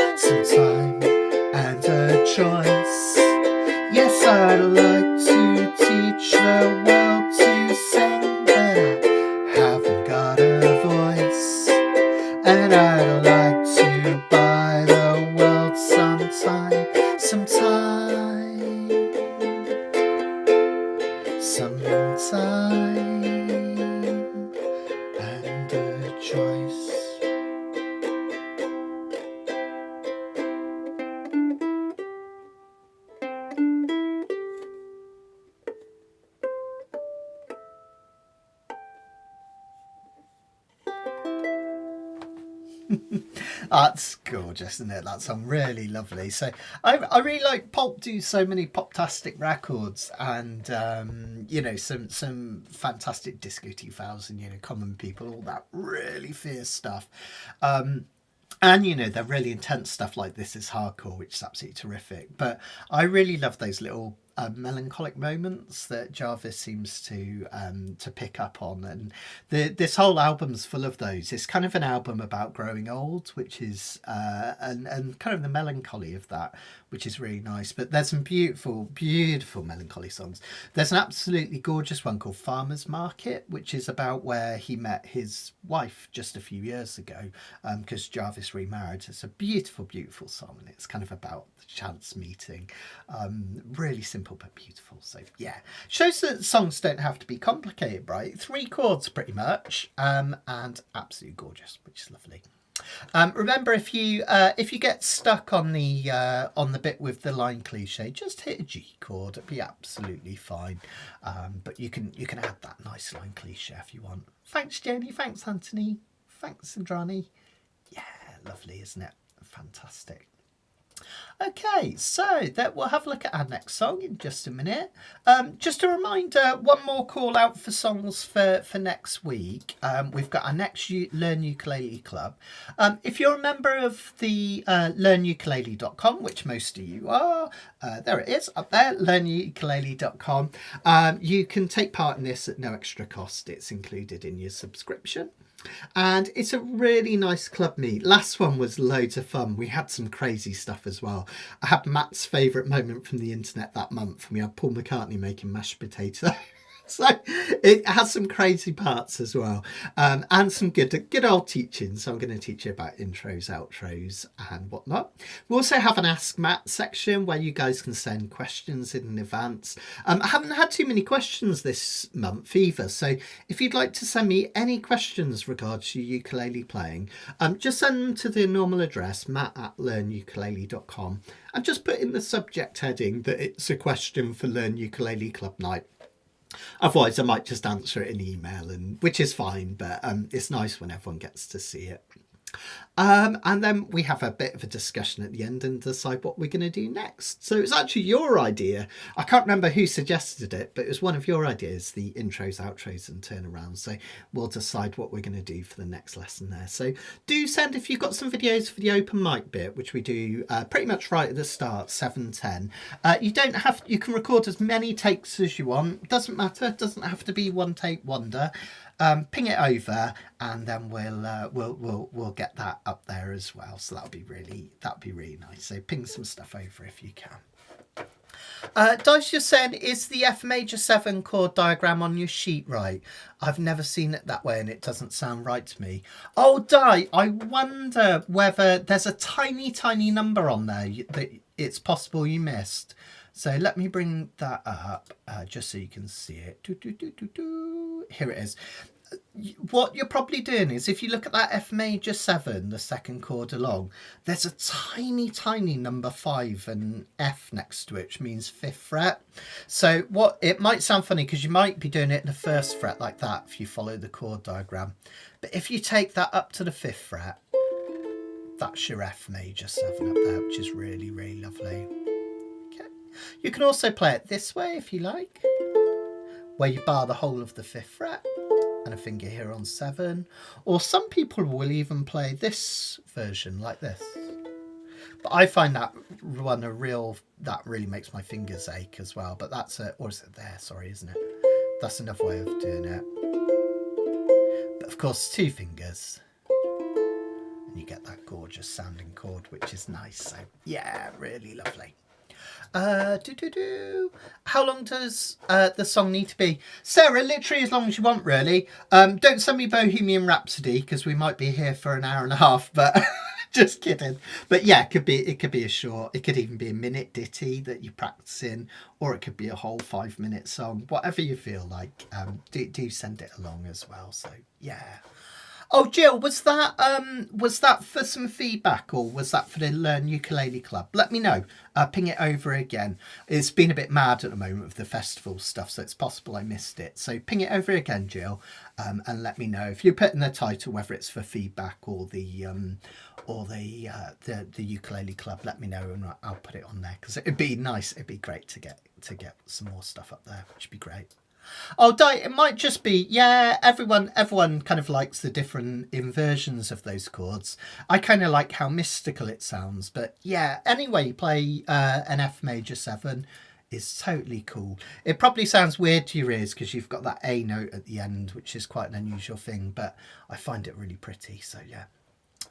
and I'd like to buy the world sometime, and a choice. That's gorgeous, isn't it? That song, really lovely. So I really like Pulp do so many pop-tastic records, and you know, some fantastic disco 2000, you know, Common People, all that really fierce stuff. And you know, they're really intense stuff like This Is Hardcore, which is absolutely terrific. But I really love those little melancholic moments that Jarvis seems to pick up on, and this whole album's full of those. It's kind of an album about growing old, which is and kind of the melancholy of that, which is really nice. But there's some beautiful melancholy songs. There's an absolutely gorgeous one called Farmer's Market, which is about where he met his wife just a few years ago, because Jarvis remarried. It's a beautiful song, and it's kind of about the chance meeting. Really simple but beautiful. So yeah, shows that songs don't have to be complicated, right? 3 chords pretty much, and absolutely gorgeous, which is lovely. Remember, if you get stuck on the bit with the line cliche, just hit a G chord. It'll be absolutely fine. But you can add that nice line cliche if you want. Thanks, Jenny. Thanks, Anthony. Thanks, Sandrani. Yeah, lovely, isn't it? Fantastic. Okay, so we'll have a look at our next song in just a minute. Just a reminder, one more call out for songs for next week. We've got our next Learn Ukulele Club. If you're a member of the learnukulele.com, which most of you are, there it is up there, learnukulele.com. You can take part in this at no extra cost. It's included in your subscription. And it's a really nice club meet. Last one was loads of fun. We had some crazy stuff as well. I had Matt's favourite moment from the internet that month. We had Paul McCartney making mashed potato. So it has some crazy parts as well, and some good old teaching. So I'm going to teach you about intros, outros and whatnot. We also have an Ask Matt section where you guys can send questions in advance. I haven't had too many questions this month either, so if you'd like to send me any questions regards your ukulele playing, just send them to the normal address, matt@learnukulele.com, and just put in the subject heading that it's a question for Learn Ukulele Club Night. Otherwise, I might just answer it in email, which is fine, but it's nice when everyone gets to see it. And then we have a bit of a discussion at the end and decide what we're going to do next. So it's actually your idea. I can't remember who suggested it, but it was one of your ideas, the intros, outros and turnarounds. So we'll decide what we're going to do for the next lesson there. So do send if you've got some videos for the open mic bit, which we do pretty much right at the start, 7:10. You can record as many takes as you want. Doesn't matter. It doesn't have to be one take wonder. Ping it over, and then we'll get that up there as well. So that'll be really nice. So ping some stuff over if you can. Dice just saying, is the F major 7 chord diagram on your sheet right? I've never seen it that way and it doesn't sound right to me. Oh, Di, I wonder whether there's a tiny number on there that it's possible you missed. So let me bring that up just so you can see it. Here it is. What you're probably doing is, if you look at that F major 7, the second chord along, there's a tiny number 5 and F next to it, which means 5th fret. So it might sound funny because you might be doing it in the 1st fret like that if you follow the chord diagram. But if you take that up to the 5th fret, that's your F major 7 up there, which is really lovely. Okay. You can also play it this way if you like, where you bar the whole of the 5th fret and a finger here on 7, or some people will even play this version like this. But I find that one that really makes my fingers ache as well. But or is it there? Sorry, isn't it? That's another way of doing it. But of course, 2 fingers, and you get that gorgeous sounding chord, which is nice. So yeah, really lovely. How long does the song need to be? Sarah, literally as long as you want, really. Don't send me Bohemian Rhapsody because we might be here for an hour and a half, but just kidding. But yeah, it could be a short, it could even be a minute ditty that you practice in, or it could be a whole 5-minute song. Whatever you feel like, do send it along as well. So yeah. Oh, Jill, was that for some feedback or was that for the Learn Ukulele Club? Let me know. Ping it over again. It's been a bit mad at the moment with the festival stuff, so it's possible I missed it. So ping it over again, Jill, and let me know if you put in the title whether it's for feedback or the Ukulele Club. Let me know and I'll put it on there because it'd be nice. It'd be great to get some more stuff up there, which would be great. Oh, it might just be, yeah, everyone kind of likes the different inversions of those chords. I kind of like how mystical it sounds, but yeah, anyway, you play an F major 7 is totally cool. It probably sounds weird to your ears because you've got that A note at the end, which is quite an unusual thing, but I find it really pretty, so yeah.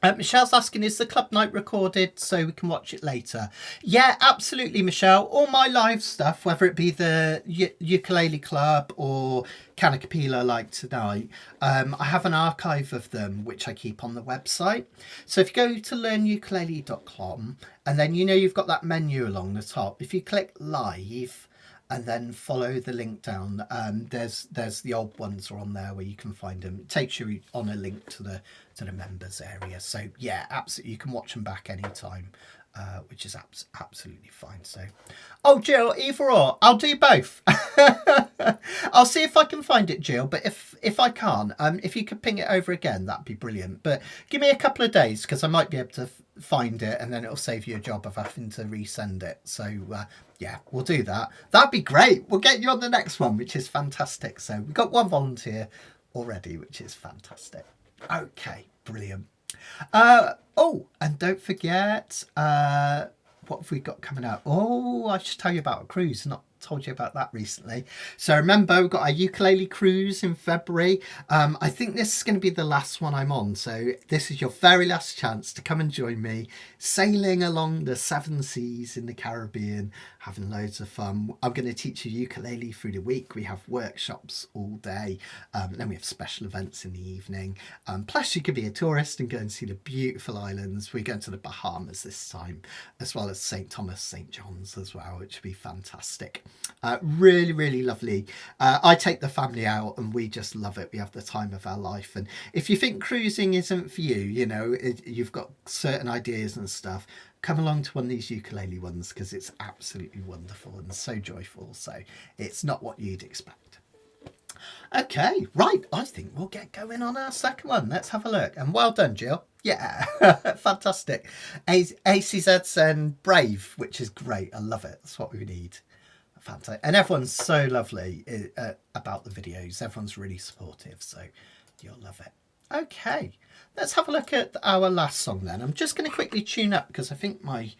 Michelle's asking, is the club night recorded so we can watch it later? Yeah, absolutely, Michelle. All my live stuff, whether it be the Ukulele Club or Kanikapila like tonight, I have an archive of them which I keep on the website. So if you go to learnukulele.com and then you've got that menu along the top, if you click live and then follow the link down, there's the old ones are on there where you can find them. It takes you on a link to the members area. So yeah, absolutely, you can watch them back anytime, which is absolutely fine. So, oh, Jill, either or, I'll do both. I'll see if I can find it, Jill. But if I can't, if you could ping it over again, that'd be brilliant. But give me a couple of days because I might be able to find it, and then it'll save you a job of having to resend it. So yeah, we'll do that. That'd be great. We'll get you on the next one, which is fantastic. So we've got one volunteer already, which is fantastic. Okay, brilliant. Oh, and don't forget, what have we got coming up? Oh, I should tell you about a cruise. Not told you about that recently. So remember, we've got a ukulele cruise in February. I think this is going to be the last one I'm on. So this is your very last chance to come and join me sailing along the 7 seas in the Caribbean, having loads of fun. I'm going to teach you ukulele through the week. We have workshops all day. Then we have special events in the evening. Plus you could be a tourist and go and see the beautiful islands. We're going to the Bahamas this time, as well as St. Thomas, St. John's as well, which would be fantastic. Really, really lovely. I take the family out and we just love it. We have the time of our life. And if you think cruising isn't for you, you've got certain ideas and stuff, come along to one of these ukulele ones because it's absolutely wonderful and so joyful. So it's not what you'd expect. Okay, right. I think we'll get going on our second one. Let's have a look. And well done, Jill. Yeah, fantastic. ACZ and Brave, which is great. I love it. That's what we need. Fantastic. And everyone's so lovely about the videos. Everyone's really supportive, so you'll love it. Okay, let's have a look at our last song then. I'm just going to quickly tune up because I think my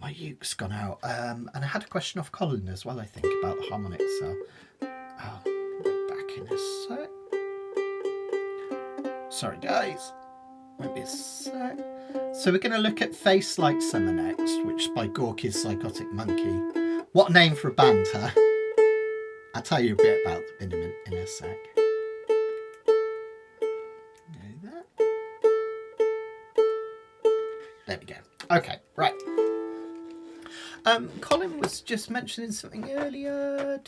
uke's gone out. And I had a question off Colin as well, I think, about the harmonics. So I'll be back in a sec. Sorry, guys. Won't be a sec. So we're going to look at Face Like Summer next, which is by Gorky's Zygotic Mynci. What a name for a band, huh? I'll tell you a bit about them in a sec. There we go. Okay, right. Colin was just mentioning something earlier.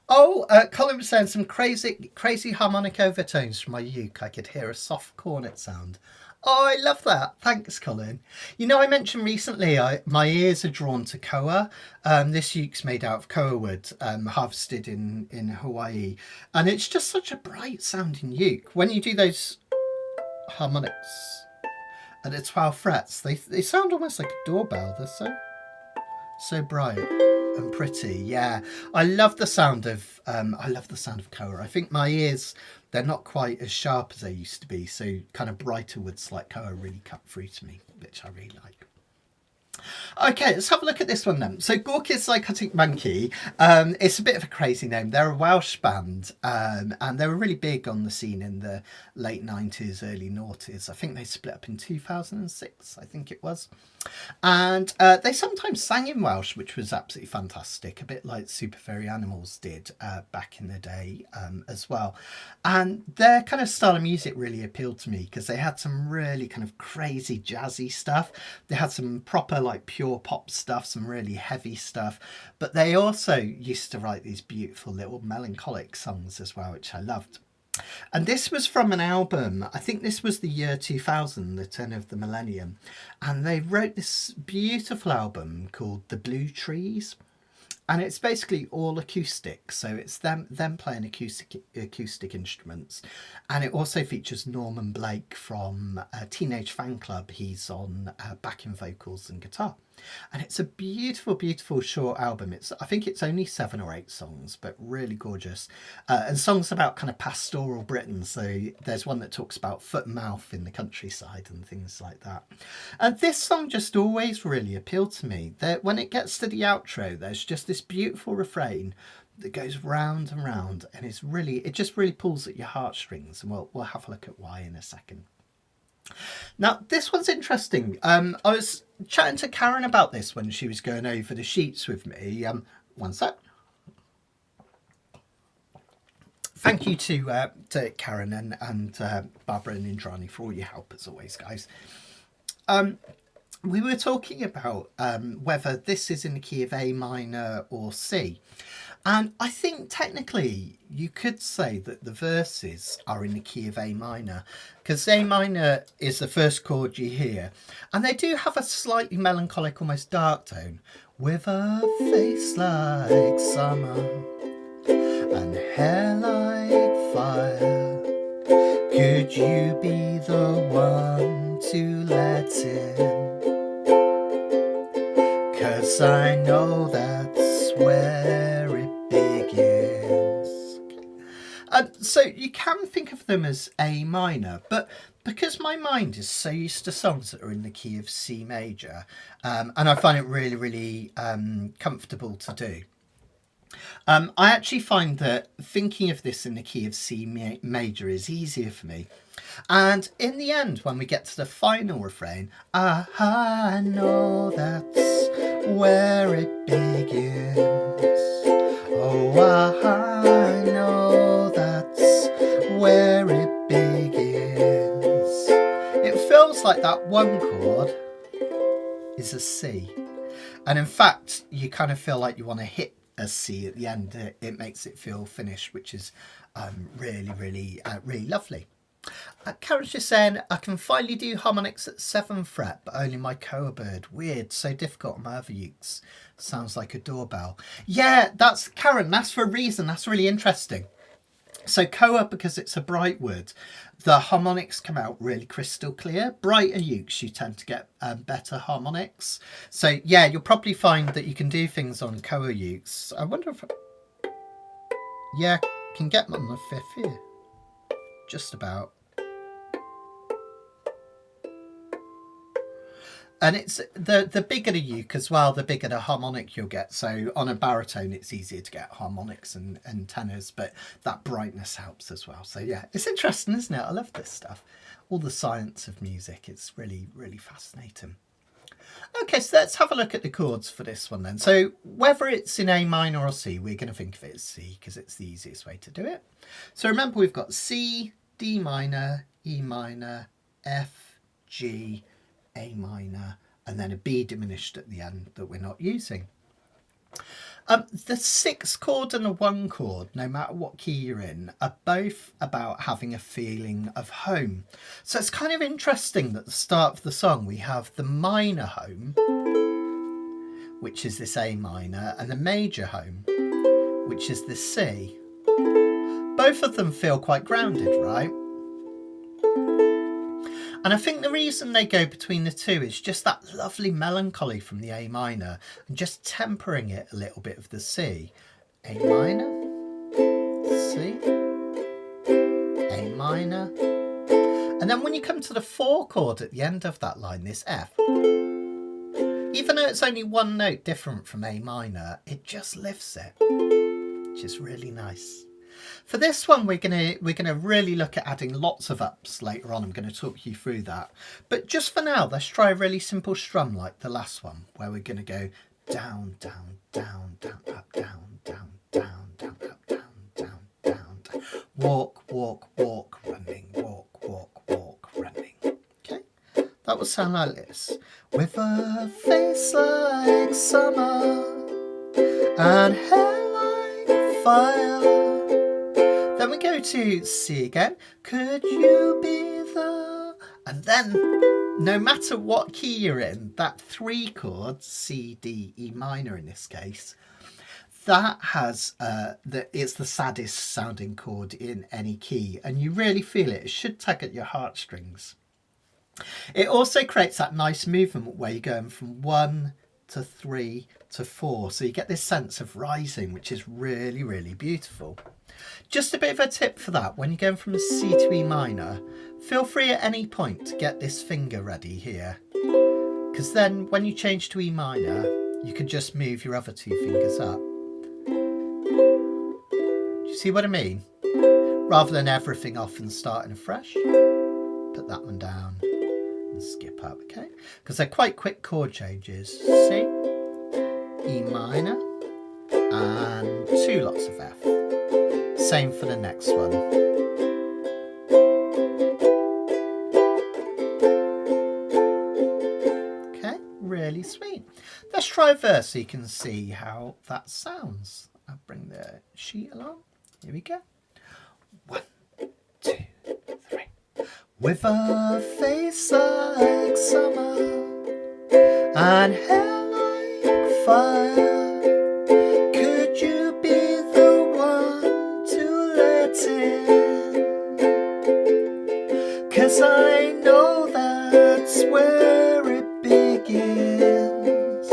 Oh, Colin was saying some crazy harmonic overtones from my uke. I could hear a soft cornet sound. Oh, I love that. Thanks, Colin. I mentioned recently my ears are drawn to koa. This uke's made out of koa wood, harvested in Hawaii. And it's just such a bright sounding uke. When you do those harmonics at the 12 frets, they sound almost like a doorbell. They're so bright and pretty. Yeah, I love the sound of koa. I think my ears, they're not quite as sharp as they used to be, so kind of brighter woods like koa really cut through to me, which I really like. Okay, let's have a look at this one then. So Gorky's Zygotic Mynci, it's a bit of a crazy name. They're a Welsh band, and they were really big on the scene in the late 90s, early noughties. I think they split up in 2006, I think it was. And they sometimes sang in Welsh, which was absolutely fantastic, a bit like Super Furry Animals did back in the day as well. And their kind of style of music really appealed to me because they had some really kind of crazy jazzy stuff. They had some proper like pure pop stuff, some really heavy stuff, but they also used to write these beautiful little melancholic songs as well, which I loved. And this was from an album, I think this was the year 2000, the turn of the millennium. And they wrote this beautiful album called The Blue Trees. And it's basically all acoustic, so it's them playing acoustic instruments, and it also features Norman Blake from Teenage Fan Club. He's on backing vocals and guitar, and it's a beautiful, beautiful short album. I think it's only 7 or 8 songs, but really gorgeous, and songs about kind of pastoral Britain. So there's one that talks about foot and mouth in the countryside and things like that. And this song just always really appealed to me. When it gets to the outro, there's just this beautiful refrain that goes round and round, and it just really pulls at your heartstrings, and we'll have a look at why in a second. Now this one's interesting. I was chatting to Karen about this when she was going over the sheets with me. One sec. Thank you to Karen and Barbara and Indrani for all your help as always, guys. We were talking about whether this is in the key of A minor or C. And I think technically you could say that the verses are in the key of A minor, because A minor is the first chord you hear. And they do have a slightly melancholic, almost dark tone. With a face like summer and hair like fire, could you be the one to let in? 'Cause I know that's where it begins. So you can think of them as A minor, but because my mind is so used to songs that are in the key of C major, and I find it really, really comfortable to do, I actually find that thinking of this in the key of C major is easier for me. And in the end, when we get to the final refrain, I know that's where it begins. Oh, I know that's where it begins. It feels like that one chord is a C. And in fact, you kind of feel like you want to hit a C at the end. It makes it feel finished, which is really, really, really lovely. Karen's just saying, I can finally do harmonics at 7th fret, but only my koa bird. Weird, so difficult on my other ukes. Sounds like a doorbell. Yeah, that's Karen, that's for a reason. That's really interesting. So koa, because it's a bright wood, the harmonics come out really crystal clear. Brighter ukes, you tend to get better harmonics. So yeah, you'll probably find that you can do things on koa ukes. I wonder if... Yeah, can get them on the 5th here. Just about. And it's the bigger the uke as well, the bigger the harmonic you'll get. So on a baritone, it's easier to get harmonics and tenors, but that brightness helps as well. So yeah, it's interesting, isn't it? I love this stuff. All the science of music. It's really, really fascinating. Okay, so let's have a look at the chords for this one then. So whether it's in A minor or C, we're going to think of it as C because it's the easiest way to do it. So remember, we've got C, D minor, E minor, F, G, A minor, and then a B diminished at the end that we're not using. The 6 chord and the 1 chord, no matter what key you're in, are both about having a feeling of home. So it's kind of interesting that at the start of the song we have the minor home, which is this A minor, and the major home, which is the C. Both of them feel quite grounded, right? And I think the reason they go between the two is just that lovely melancholy from the A minor and just tempering it a little bit of the C. A minor, C, A minor. And then when you come to the 4 chord at the end of that line, this F, Even though it's only one note different from A minor, it just lifts it, which is really nice. For this one, we're gonna really look at adding lots of ups later on. I'm going to talk you through that. But just for now, let's try a really simple strum like the last one, where we're going to go down, down, down, down, up, down, down, down, down, up, down, down, down, down. Walk, walk, walk, running, walk, walk, walk, running. Okay, that will sound like this. With a face like summer and hair like fire. Then we go to C again. Could you be the... And then, no matter what key you're in, that 3 chord, C, D, E minor in this case, that has, it's the saddest sounding chord in any key. And you really feel it. It should tug at your heartstrings. It also creates that nice movement where you're going from 1 to 3 to 4. So you get this sense of rising, which is really, really beautiful. Just a bit of a tip for that, when you're going from C to E minor, feel free at any point to get this finger ready here. Because then when you change to E minor, you can just move your other 2 fingers up. Do you see what I mean? Rather than everything off and starting afresh, put that one down and skip up, okay? Because they're quite quick chord changes. C, E minor, and 2 lots of F. Same for the next one. Okay, really sweet. Let's try a verse so you can see how that sounds. I'll bring the sheet along. Here we go. 1, 2, 3. With a face like summer and hair like fire. Cause I know that's where it begins.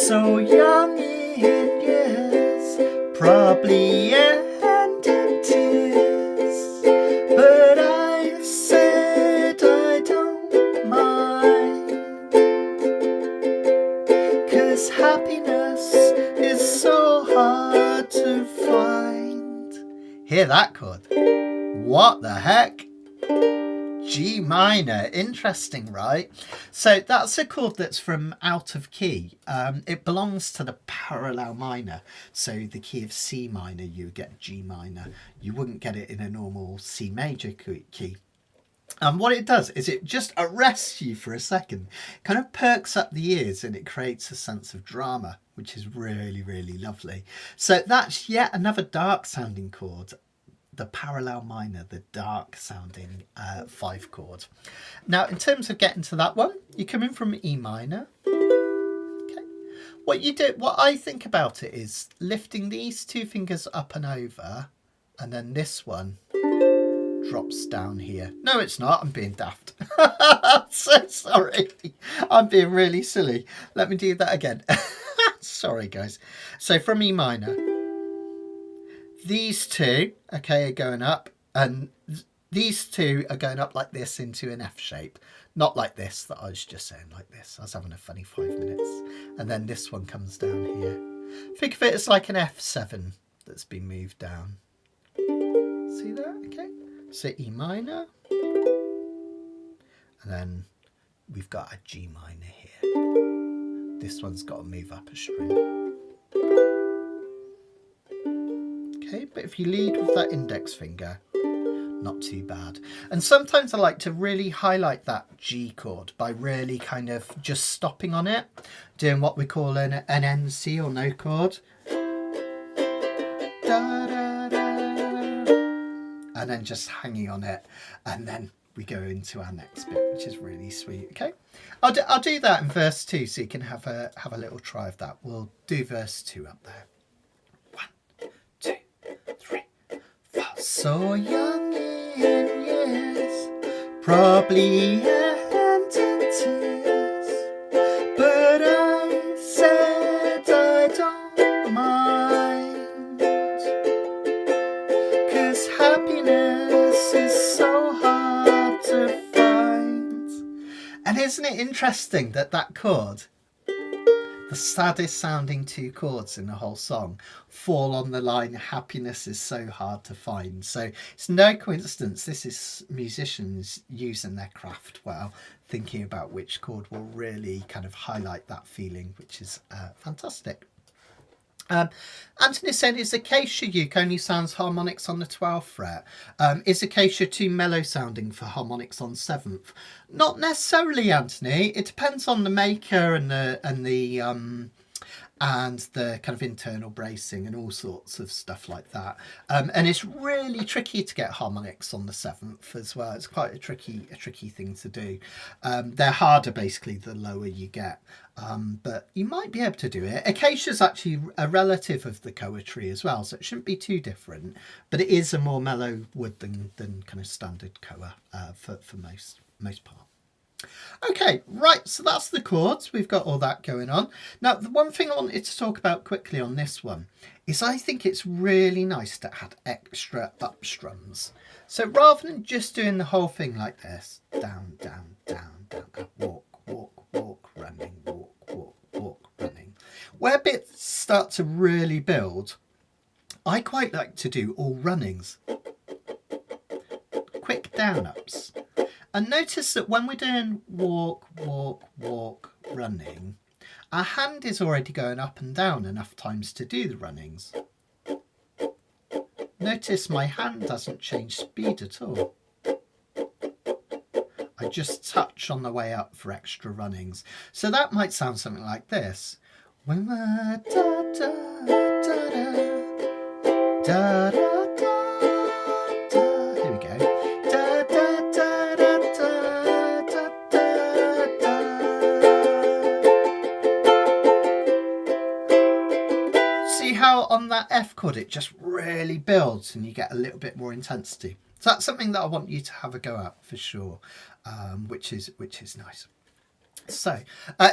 So young in years, probably end in tears. But I said I don't mind. Cause happiness is so hard to find. Hear that chord? What the heck? G minor. Interesting, right? So that's a chord that's from out of key. It belongs to the parallel minor. So the key of C minor, you would get G minor. You wouldn't get it in a normal C major key. And what it does is it just arrests you for a second, kind of perks up the ears, and it creates a sense of drama, which is really, really lovely. So that's yet another dark sounding chord. The parallel minor, the dark sounding 5 chord. Now, in terms of getting to that one, you come in from E minor. Okay. What I think about it is lifting these 2 fingers up and over, and then this one drops down here. No, it's not. I'm being daft. I'm so sorry. I'm being really silly. Let me do that again. Sorry, guys. So from E minor. These 2, okay, are going up, and these 2 are going up like this into an F shape. Not like this that I was just saying, like this. I was having a funny 5 minutes. And then this one comes down here. Think of it as like an F7 that's been moved down. See that? Okay. So E minor. And then we've got a G minor here. This one's got to move up a string. Okay, but if you lead with that index finger, not too bad. And sometimes I like to really highlight that G chord by really kind of just stopping on it, doing what we call an NC or no chord. Da, da, da. And then just hanging on it, and then we go into our next bit, which is really sweet. Okay, I'll do that in verse 2 so you can have a little try of that. We'll do verse 2 up there. So young in years, probably end in tears, but I said I don't mind, 'cause happiness is so hard to find. And isn't it interesting that that chord, the saddest sounding two chords in the whole song, fall on the line, happiness is so hard to find. So it's no coincidence this is musicians using their craft well, thinking about which chord will really kind of highlight that feeling, which is fantastic. Anthony said, is acacia uke only sounds harmonics on the 12th fret? Is acacia too mellow sounding for harmonics on 7th? Not necessarily, Anthony. It depends on the maker and the kind of internal bracing and all sorts of stuff like that. And it's really tricky to get harmonics on the 7th as well. It's quite a tricky thing to do. They're harder basically the lower you get. But you might be able to do it. Acacia is actually a relative of the koa tree as well, so it shouldn't be too different. But it is a more mellow wood than kind of standard koa for most part. Okay, right, so that's the chords. We've got all that going on. Now, the one thing I wanted to talk about quickly on this one is I think it's really nice to add extra up strums. So rather than just doing the whole thing like this, down, down, down, down, walk, walk, walk, running, walk, walk, walk, running, where bits start to really build, I quite like to do all runnings, quick down ups. And notice that when we're doing walk, walk, walk, running, our hand is already going up and down enough times to do the runnings. Notice my hand doesn't change speed at all. I just touch on the way up for extra runnings. So that might sound something like this. When we're da da da da da da da da. Here we go. How on that F chord it just really builds and you get a little bit more intensity. So that's something that I want you to have a go at for sure, which is nice. So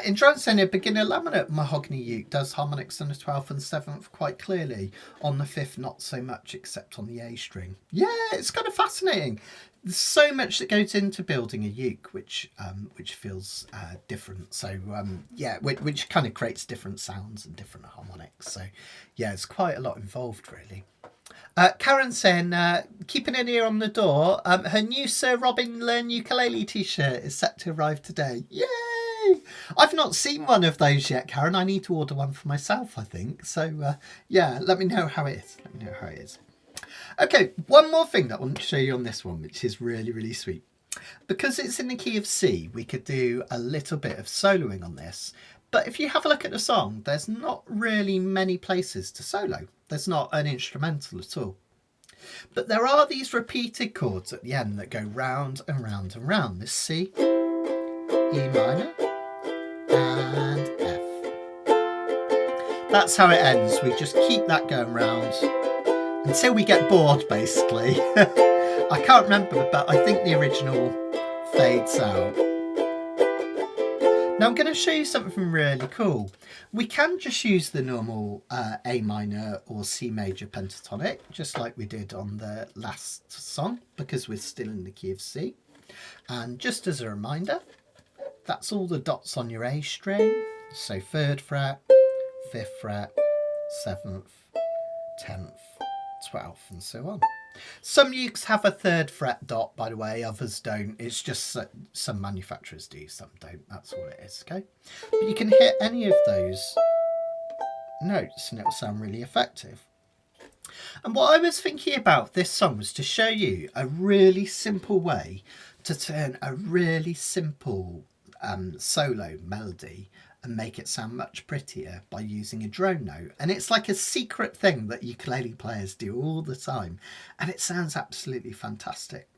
in drum saying a beginner laminate mahogany uke does harmonics on the 12th and 7th quite clearly. On the 5th not so much except on the A string. Yeah, it's kind of fascinating. There's so much that goes into building a uke which feels different. So yeah, which kind of creates different sounds and different harmonics. So yeah, it's quite a lot involved really. Karen saying, keeping an ear on the door, her new Sir Robin Learn Ukulele t-shirt is set to arrive today. Yay! I've not seen one of those yet, Karen. I need to order one for myself, I think. So yeah, let me know how it is. Let me know how it is. Okay, one more thing that I want to show you on this one, which is really, really sweet. Because it's in the key of C, we could do a little bit of soloing on this. But if you have a look at the song, there's not really many places to solo. There's not an instrumental at all. But there are these repeated chords at the end that go round and round and round. This C, E minor, and F. That's how it ends. We just keep that going round until we get bored, basically. I can't remember, but I think the original fades out. Now I'm going to show you something really cool. We can just use the normal A minor or C major pentatonic, just like we did on the last song, because we're still in the key of C. And just as a reminder, that's all the dots on your A string. So 3rd fret, 5th fret, 7th, 10th, 12th, and so on. Some ukes have a 3rd fret dot, by the way, others don't. It's just some manufacturers do, some don't. That's all it is, okay? But you can hit any of those notes and it'll sound really effective. And what I was thinking about this song was to show you a really simple way to turn a really simple solo melody and make it sound much prettier by using a drone note. And it's like a secret thing that ukulele players do all the time, and it sounds absolutely fantastic.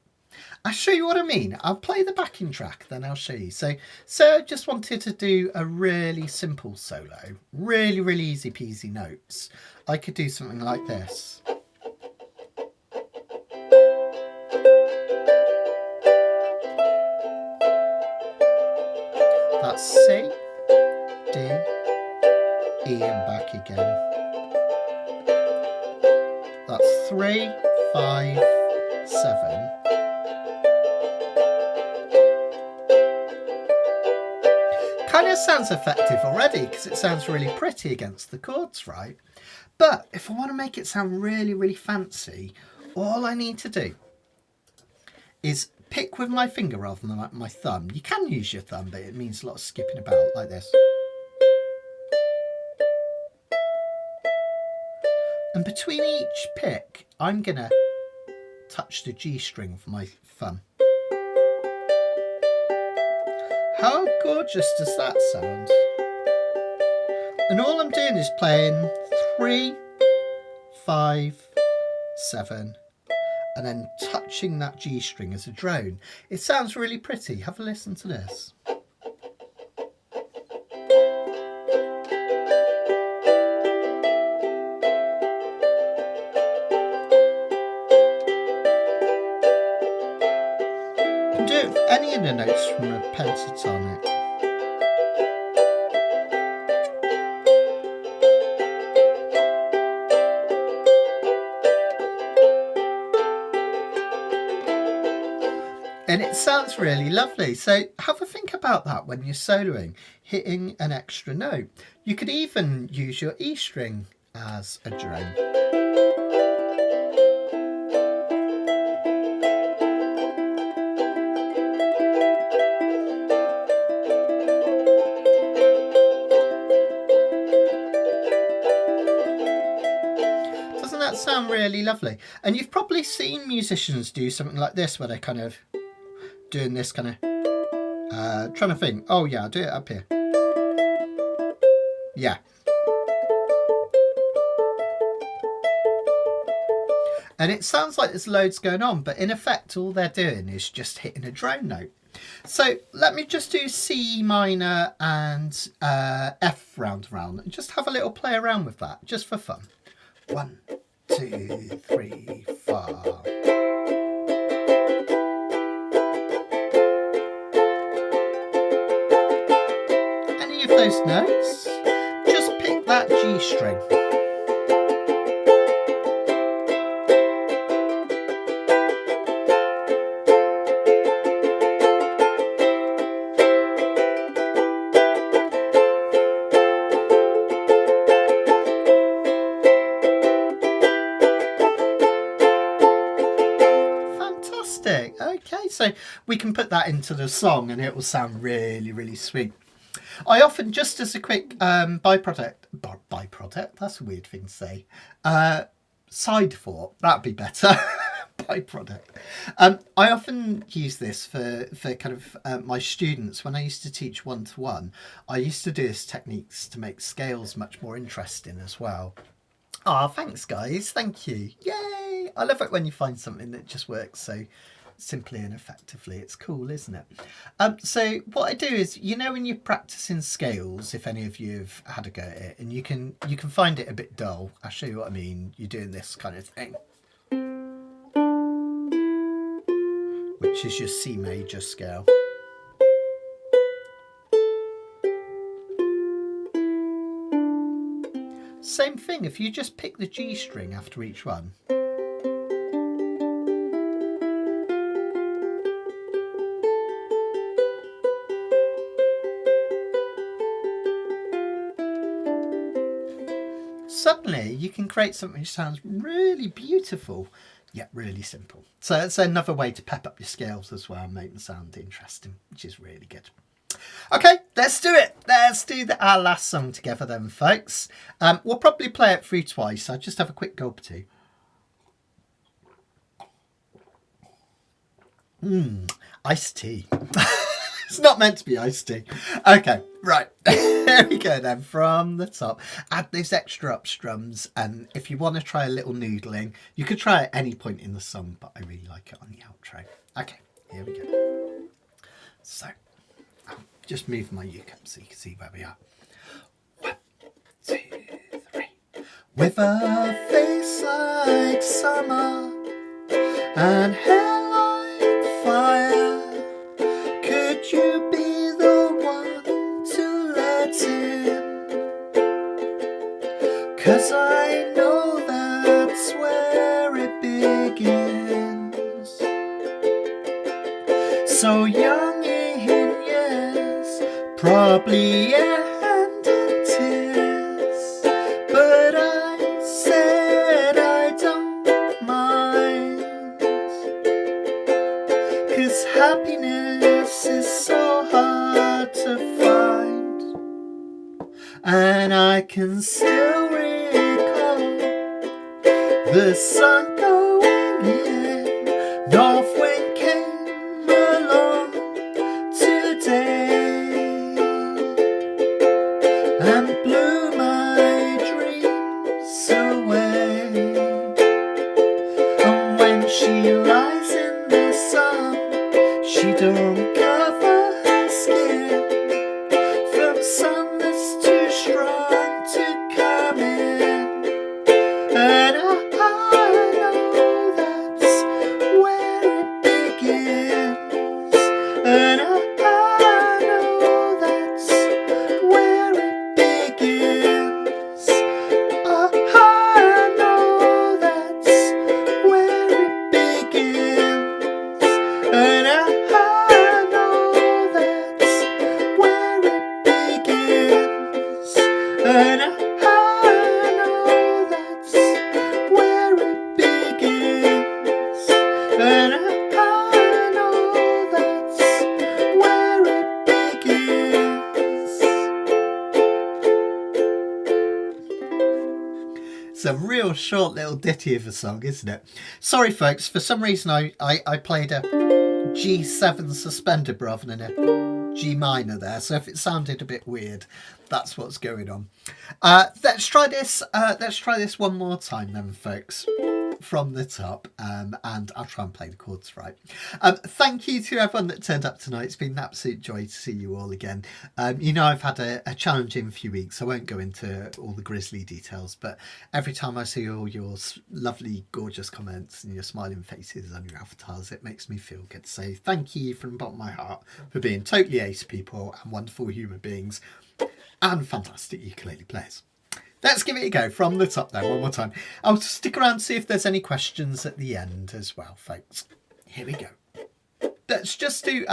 I'll show you what I mean. I'll play the backing track, then I'll show you. So I just wanted to do a really simple solo, really, really easy peasy notes. I could do something like this. That's C, D, E and back again. That's 3, 5, 7. kind of sounds effective already because it sounds really pretty against the chords, right? But if I want to make it sound really, really fancy, all I need to do is pick with my finger rather than my thumb. You can use your thumb, but it means a lot of skipping about like this. And between each pick, I'm going to touch the G string with my thumb. How gorgeous does that sound? And all I'm doing is playing 3, 5, 7, and then touching that G string as a drone. It sounds really pretty. Have a listen to this. You can do it with any of the notes from a pentatonic. And it sounds really lovely. So have a think about that when you're soloing, hitting an extra note. You could even use your E string as a drone. Doesn't that sound really lovely? And you've probably seen musicians do something like this where they're kind of doing this kind of trying to think, oh yeah, I'll do it up here. Yeah. And it sounds like there's loads going on, but in effect all they're doing is just hitting a drone note. So let me just do C minor and F round and just have a little play around with that, just for fun. 1, 2, 3, 4. Those notes, just pick that G string. Fantastic. Okay, so we can put that into the song and it will sound really, really sweet. I often, just as a quick byproduct, that's a weird thing to say, side thought, that'd be better, byproduct. I often use this for kind of my students. When I used to teach one-to-one, I used to do this techniques to make scales much more interesting as well. Ah, thanks guys, thank you. Yay! I love it when you find something that just works so simply and effectively. It's cool, isn't it? So what I do is, you know, when you're practicing scales, if any of you have had a go at it, and you can find it a bit dull, I'll show you what I mean. You're doing this kind of thing, which is your C major scale. Same thing, if you just pick the G string after each one. Suddenly you can create something which sounds really beautiful, yet really simple. So it's another way to pep up your scales as well and make them sound interesting, which is really good. Okay, let's do it. Let's do our last song together then, folks. We'll probably play it through twice. So I'll just have a quick gulp or two. Iced tea. It's not meant to be iced tea. Okay, right. Here we go then, from the top. Add those extra up strums, and if you want to try a little noodling, you could try at any point in the song, but I really like it on the outro. Okay, here we go. So, I'll just move my uke up so you can see where we are. 1, 2, 3. With a face like summer and hair like fire, could you be the one to let in? 'Cause I know that's where it begins. So young in years, probably end in tears, but I said I don't mind, 'cause happiness is so hard to find, and I can still recall the sun going in, north wind came along today and blew my dreams away. And when she lies in the sun, she don't cover her skin from sun that's too strong to come in. And I know that's where it begins. And I know that's where it begins. I know that's where it begins. And I know that's where it begins. And I know that's where it begins. And I know that's where it begins. It's a real short little ditty of a song, isn't it? Sorry folks, for some reason I played a G7 suspended rather than a G minor there, so if it sounded a bit weird, that's what's going on. Let's try this one more time then, folks, from the top, and I'll try and play the chords right. Thank you to everyone that turned up tonight. It's been an absolute joy to see you all again. You know, I've had a challenging few weeks. I won't go into all the grisly details, but every time I see all your lovely, gorgeous comments and your smiling faces on your avatars, it makes me feel good. So thank you from the bottom of my heart for being totally ace people and wonderful human beings and fantastic ukulele players. Let's give it a go from the top then, one more time. I'll stick around to see if there's any questions at the end as well, folks. Here we go. Let's do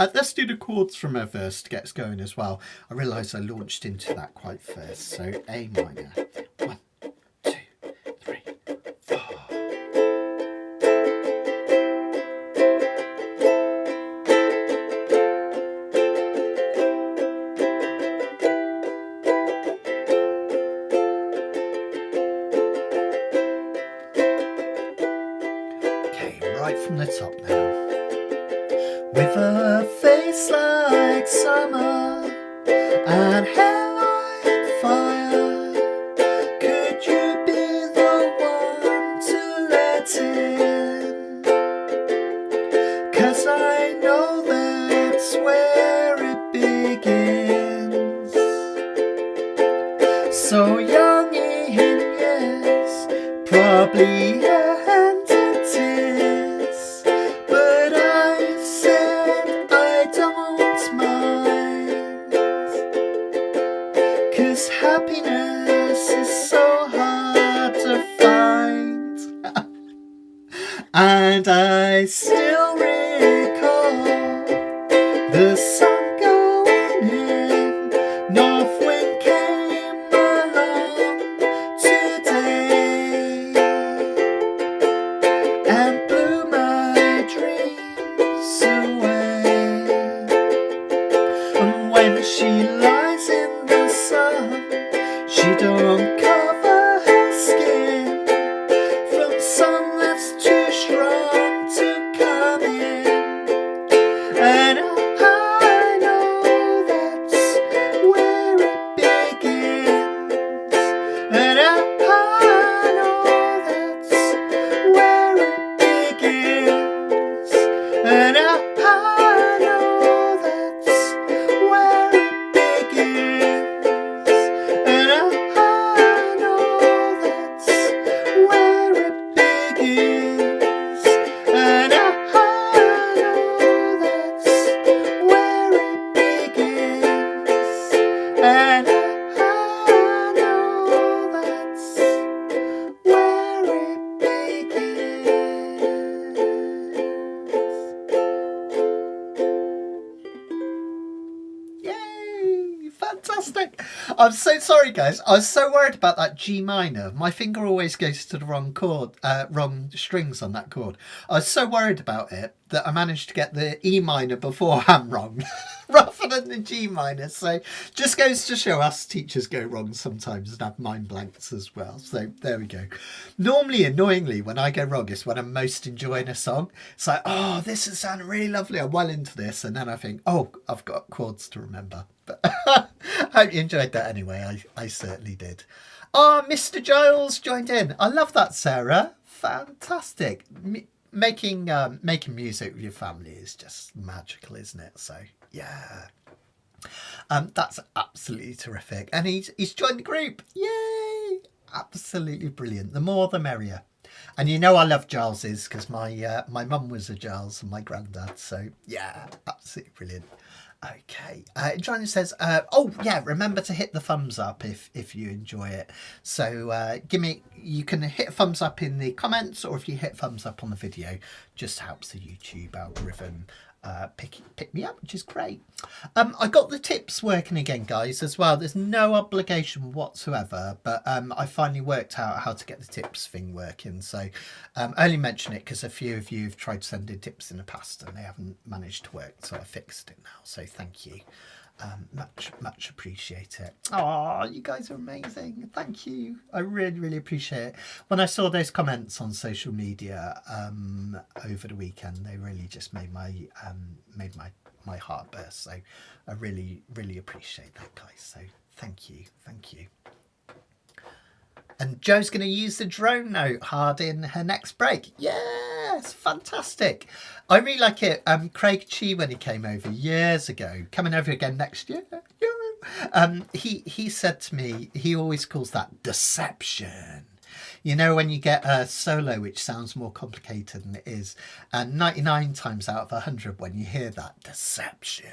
the chords from her verse to get us going as well. I realise I launched into that quite first. So A minor. 1, 2, 3, 4. From the top now. With a face like summer and hair like fire, could you be the one to let in? 'Cause I know that's where it begins. So young in years, probably happiness is so hard to find, and I still recall the sun going in, north wind came along today and blew my dreams away. And when she lies in the sun, she don't cover her skin from sun that's too strong to come in. I'm so sorry, guys. I was so worried about that G minor. My finger always goes to the wrong chord, wrong strings on that chord. I was so worried about it that I managed to get the E minor beforehand wrong, rather than the G minor. So just goes to show us teachers go wrong sometimes and have mind blanks as well. So there we go. Normally, annoyingly, when I go wrong, it's when I'm most enjoying a song. It's like, oh, this is sounding really lovely. I'm well into this, and then I think, oh, I've got chords to remember. But I hope you enjoyed that anyway. I certainly did. Oh, Mr. Giles joined in. I love that, Sarah. Fantastic. Making music with your family is just magical, isn't it? So yeah, that's absolutely terrific. And he's joined the group. Yay! Absolutely brilliant. The more the merrier. And you know I love Giles's because my mum was a Giles and my granddad. So yeah, absolutely brilliant. Okay, Johnny says, oh yeah, remember to hit the thumbs up if you enjoy it. So you can hit a thumbs up in the comments, or if you hit thumbs up on the video, just helps the YouTube algorithm pick me up, which is great. I got the tips working again, guys, as well. There's no obligation whatsoever, but I finally worked out how to get the tips thing working. So I only mention it because a few of you have tried sending tips in the past and they haven't managed to work, so I fixed it now. So thank you. Much appreciate it. Oh, you guys are amazing. Thank you. I really appreciate it. When I saw those comments on social media over the weekend, they really just made my heart burst. So I really appreciate that, guys. So thank you. And Jo's going to use the drone note hard in her next break. Yes, fantastic. I really like it. Craig Chi, when he came over years ago, coming over again next year. He said to me, he always calls that deception. You know, when you get a solo which sounds more complicated than it is, and 99 times out of 100 when you hear that deception,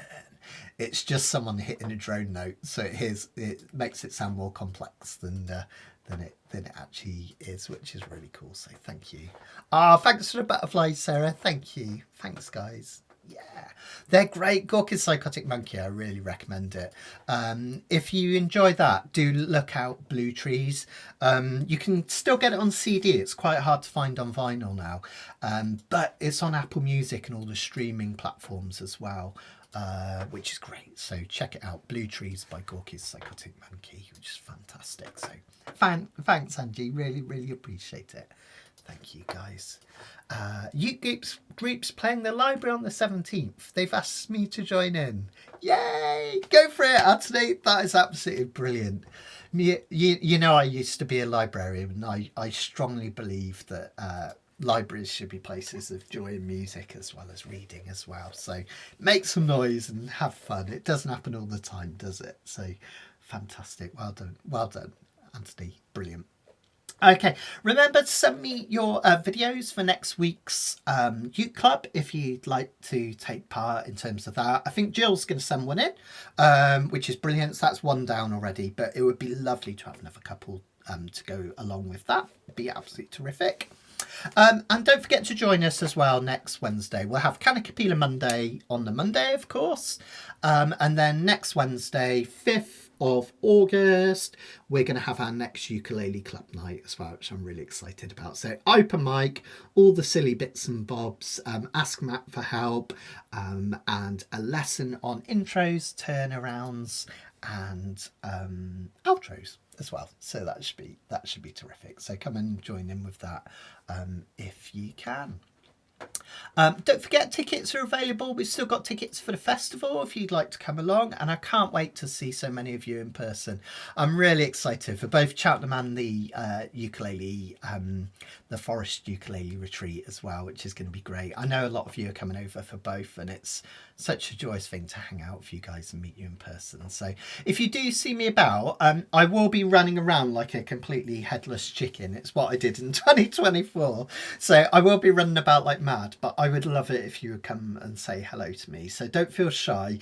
it's just someone hitting a drone note, so it makes it sound more complex than it actually is, which is really cool. So thank you. Thanks for the butterflies, Sarah. Thank you. Thanks, guys. Yeah, they're great. Gorky's Zygotic Mynci, I really recommend it. If you enjoy that, do look out Blue Trees. You can still get it on CD. It's quite hard to find on vinyl now, but it's on Apple Music and all the streaming platforms as well, which is great. So check it out. Blue Trees by Gorky's Zygotic Mynci, which is fantastic. So thanks, Angie. Really appreciate it. Thank you, guys. Youth groups playing the library on the 17th. They've asked me to join in. Yay! Go for it, Anthony. That is absolutely brilliant. You know, I used to be a librarian, and I strongly believe that libraries should be places of joy and music as well as reading as well. So make some noise and have fun. It doesn't happen all the time, does it? So fantastic. Well done, Anthony. Brilliant. Okay, remember to send me your videos for next week's Uke Club if you'd like to take part in terms of that. I think Jill's going to send one in, which is brilliant. So that's one down already, but it would be lovely to have another couple to go along with that. It'd be absolutely terrific. And don't forget to join us as well next Wednesday. We'll have Kanikapila Monday on the Monday, of course. And then next Wednesday, 5th of August, we're going to have our next ukulele club night as well, which I'm really excited about. So open mic, all the silly bits and bobs, ask Matt for help, and a lesson on intros, turnarounds, and outros as well. So that should be terrific. So come and join in with that if you can. Don't forget, tickets are available. We've still got tickets for the festival if you'd like to come along, and I can't wait to see so many of you in person. I'm really excited for both Cheltenham and the ukulele, the Forest Ukulele Retreat as well, which is going to be great. I know a lot of you are coming over for both, and it's such a joyous thing to hang out with you guys and meet you in person. So if you do see me about, I will be running around like a completely headless chicken. It's what I did in 2024. So I will be running about like mad, bad, but I would love it if you would come and say hello to me. So don't feel shy.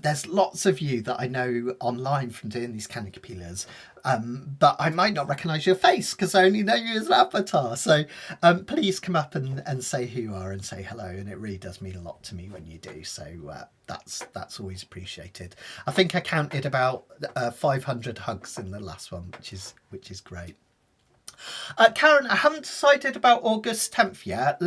There's lots of you that I know online from doing these Kanikapilas, but I might not recognise your face because I only know you as an avatar. So please come up and say who you are and say hello, and it really does mean a lot to me when you do. So that's always appreciated. I think I counted about 500 hugs in the last one, which is great. Karen, I haven't decided about August 10th yet.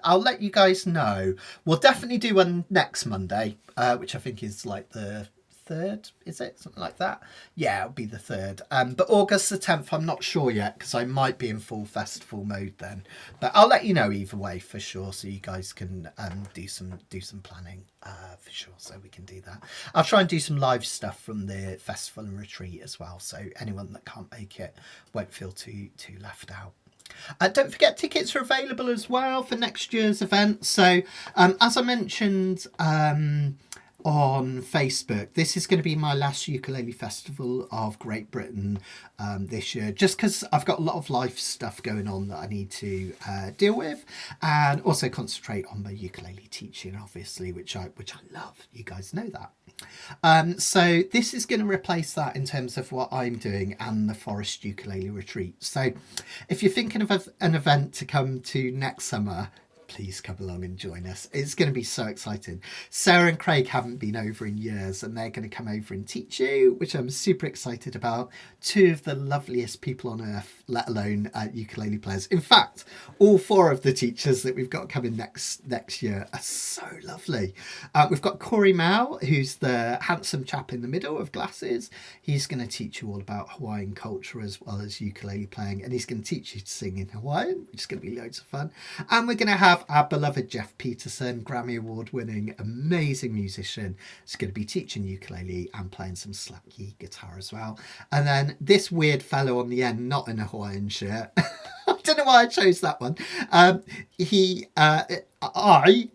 I'll let you guys know. We'll definitely do one next Monday, which I think is like the 3rd, is it? Something like that. Yeah, it'll be the 3rd. But August the 10th, I'm not sure yet because I might be in full festival mode then. But I'll let you know either way for sure, so you guys can do some planning for sure. So we can do that. I'll try and do some live stuff from the festival and retreat as well, so anyone that can't make it won't feel too left out. Don't forget, tickets are available as well for next year's event. So as I mentioned on Facebook, this is going to be my last ukulele festival of Great Britain this year, just because I've got a lot of life stuff going on that I need to deal with, and also concentrate on my ukulele teaching, obviously, which I love. You guys know that. So this is going to replace that in terms of what I'm doing and the Forest Ukulele Retreat. So if you're thinking of an event to come to next summer, please come along and join us. It's going to be so exciting. Sarah and Craig haven't been over in years, and they're going to come over and teach you, which I'm super excited about. Two of the loveliest people on earth, let alone ukulele players. In fact, all 4 of the teachers that we've got coming next year are so lovely. We've got Corey Mao, who's the handsome chap in the middle of glasses. He's going to teach you all about Hawaiian culture as well as ukulele playing, and he's going to teach you to sing in Hawaiian, which is going to be loads of fun. And we're going to have our beloved Jeff Peterson, Grammy Award winning, amazing musician. He's going to be teaching ukulele and playing some slacky guitar as well. And then this weird fellow on the end, not in a Hawaiian shirt. I don't know why I chose that one. I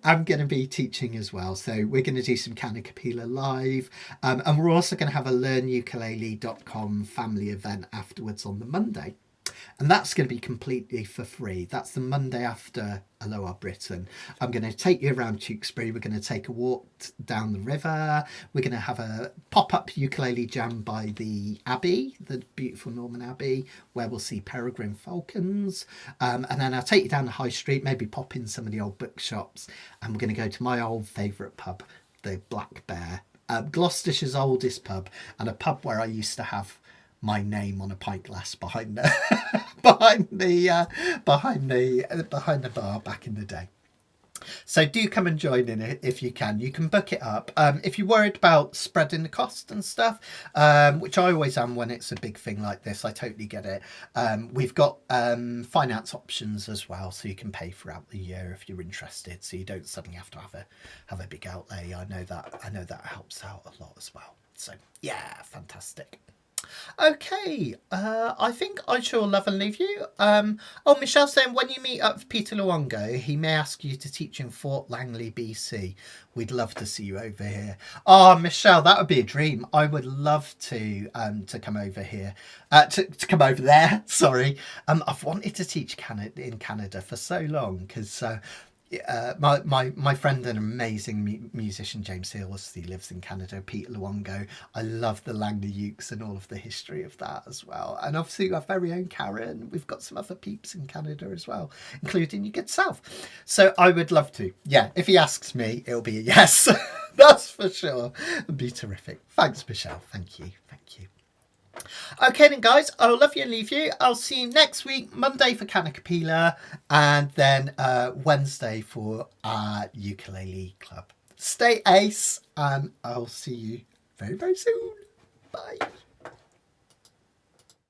am going to be teaching as well. So we're going to do some Kanikapila live. And we're also going to have a learnukulele.com family event afterwards on the Monday. And that's going to be completely for free. That's the Monday after Aloha Britain. I'm going to take you around Tewkesbury. We're going to take a walk down the river. We're going to have a pop-up ukulele jam by the Abbey, the beautiful Norman Abbey, where we'll see peregrine falcons. And then I'll take you down the high street, maybe pop in some of the old bookshops. And we're going to go to my old favourite pub, the Black Bear, Gloucestershire's oldest pub, and a pub where I used to have my name on a pint glass behind the behind the bar back in the day. So do come and join in it if you can. You can book it up. If you're worried about spreading the cost and stuff, which I always am when it's a big thing like this, I totally get it. We've got finance options as well, so you can pay throughout the year if you're interested, so you don't suddenly have to have a big outlay. I know that helps out a lot as well. So yeah, fantastic. Okay, I think I shall love and leave you. Michelle's saying when you meet up with Peter Luongo, he may ask you to teach in Fort Langley, BC. We'd love to see you over here. Oh, Michelle, that would be a dream. I would love to come over here, to come over there. Sorry, I've wanted to teach in Canada for so long because. My friend and amazing musician James Hilsey lives in Canada. Peter Luongo. I love the Langley Ukes and all of the history of that as well. And obviously our very own Karen. We've got some other peeps in Canada as well, including you good self. So I would love to. Yeah, if he asks me, it'll be a yes. That's for sure. It'd be terrific. Thanks, Michelle. Thank you. Okay then guys, I'll love you and leave you. I'll see you next week, Monday for Kanikapila, and then Wednesday for our ukulele club. Stay ace, and I'll see you very, very soon. Bye.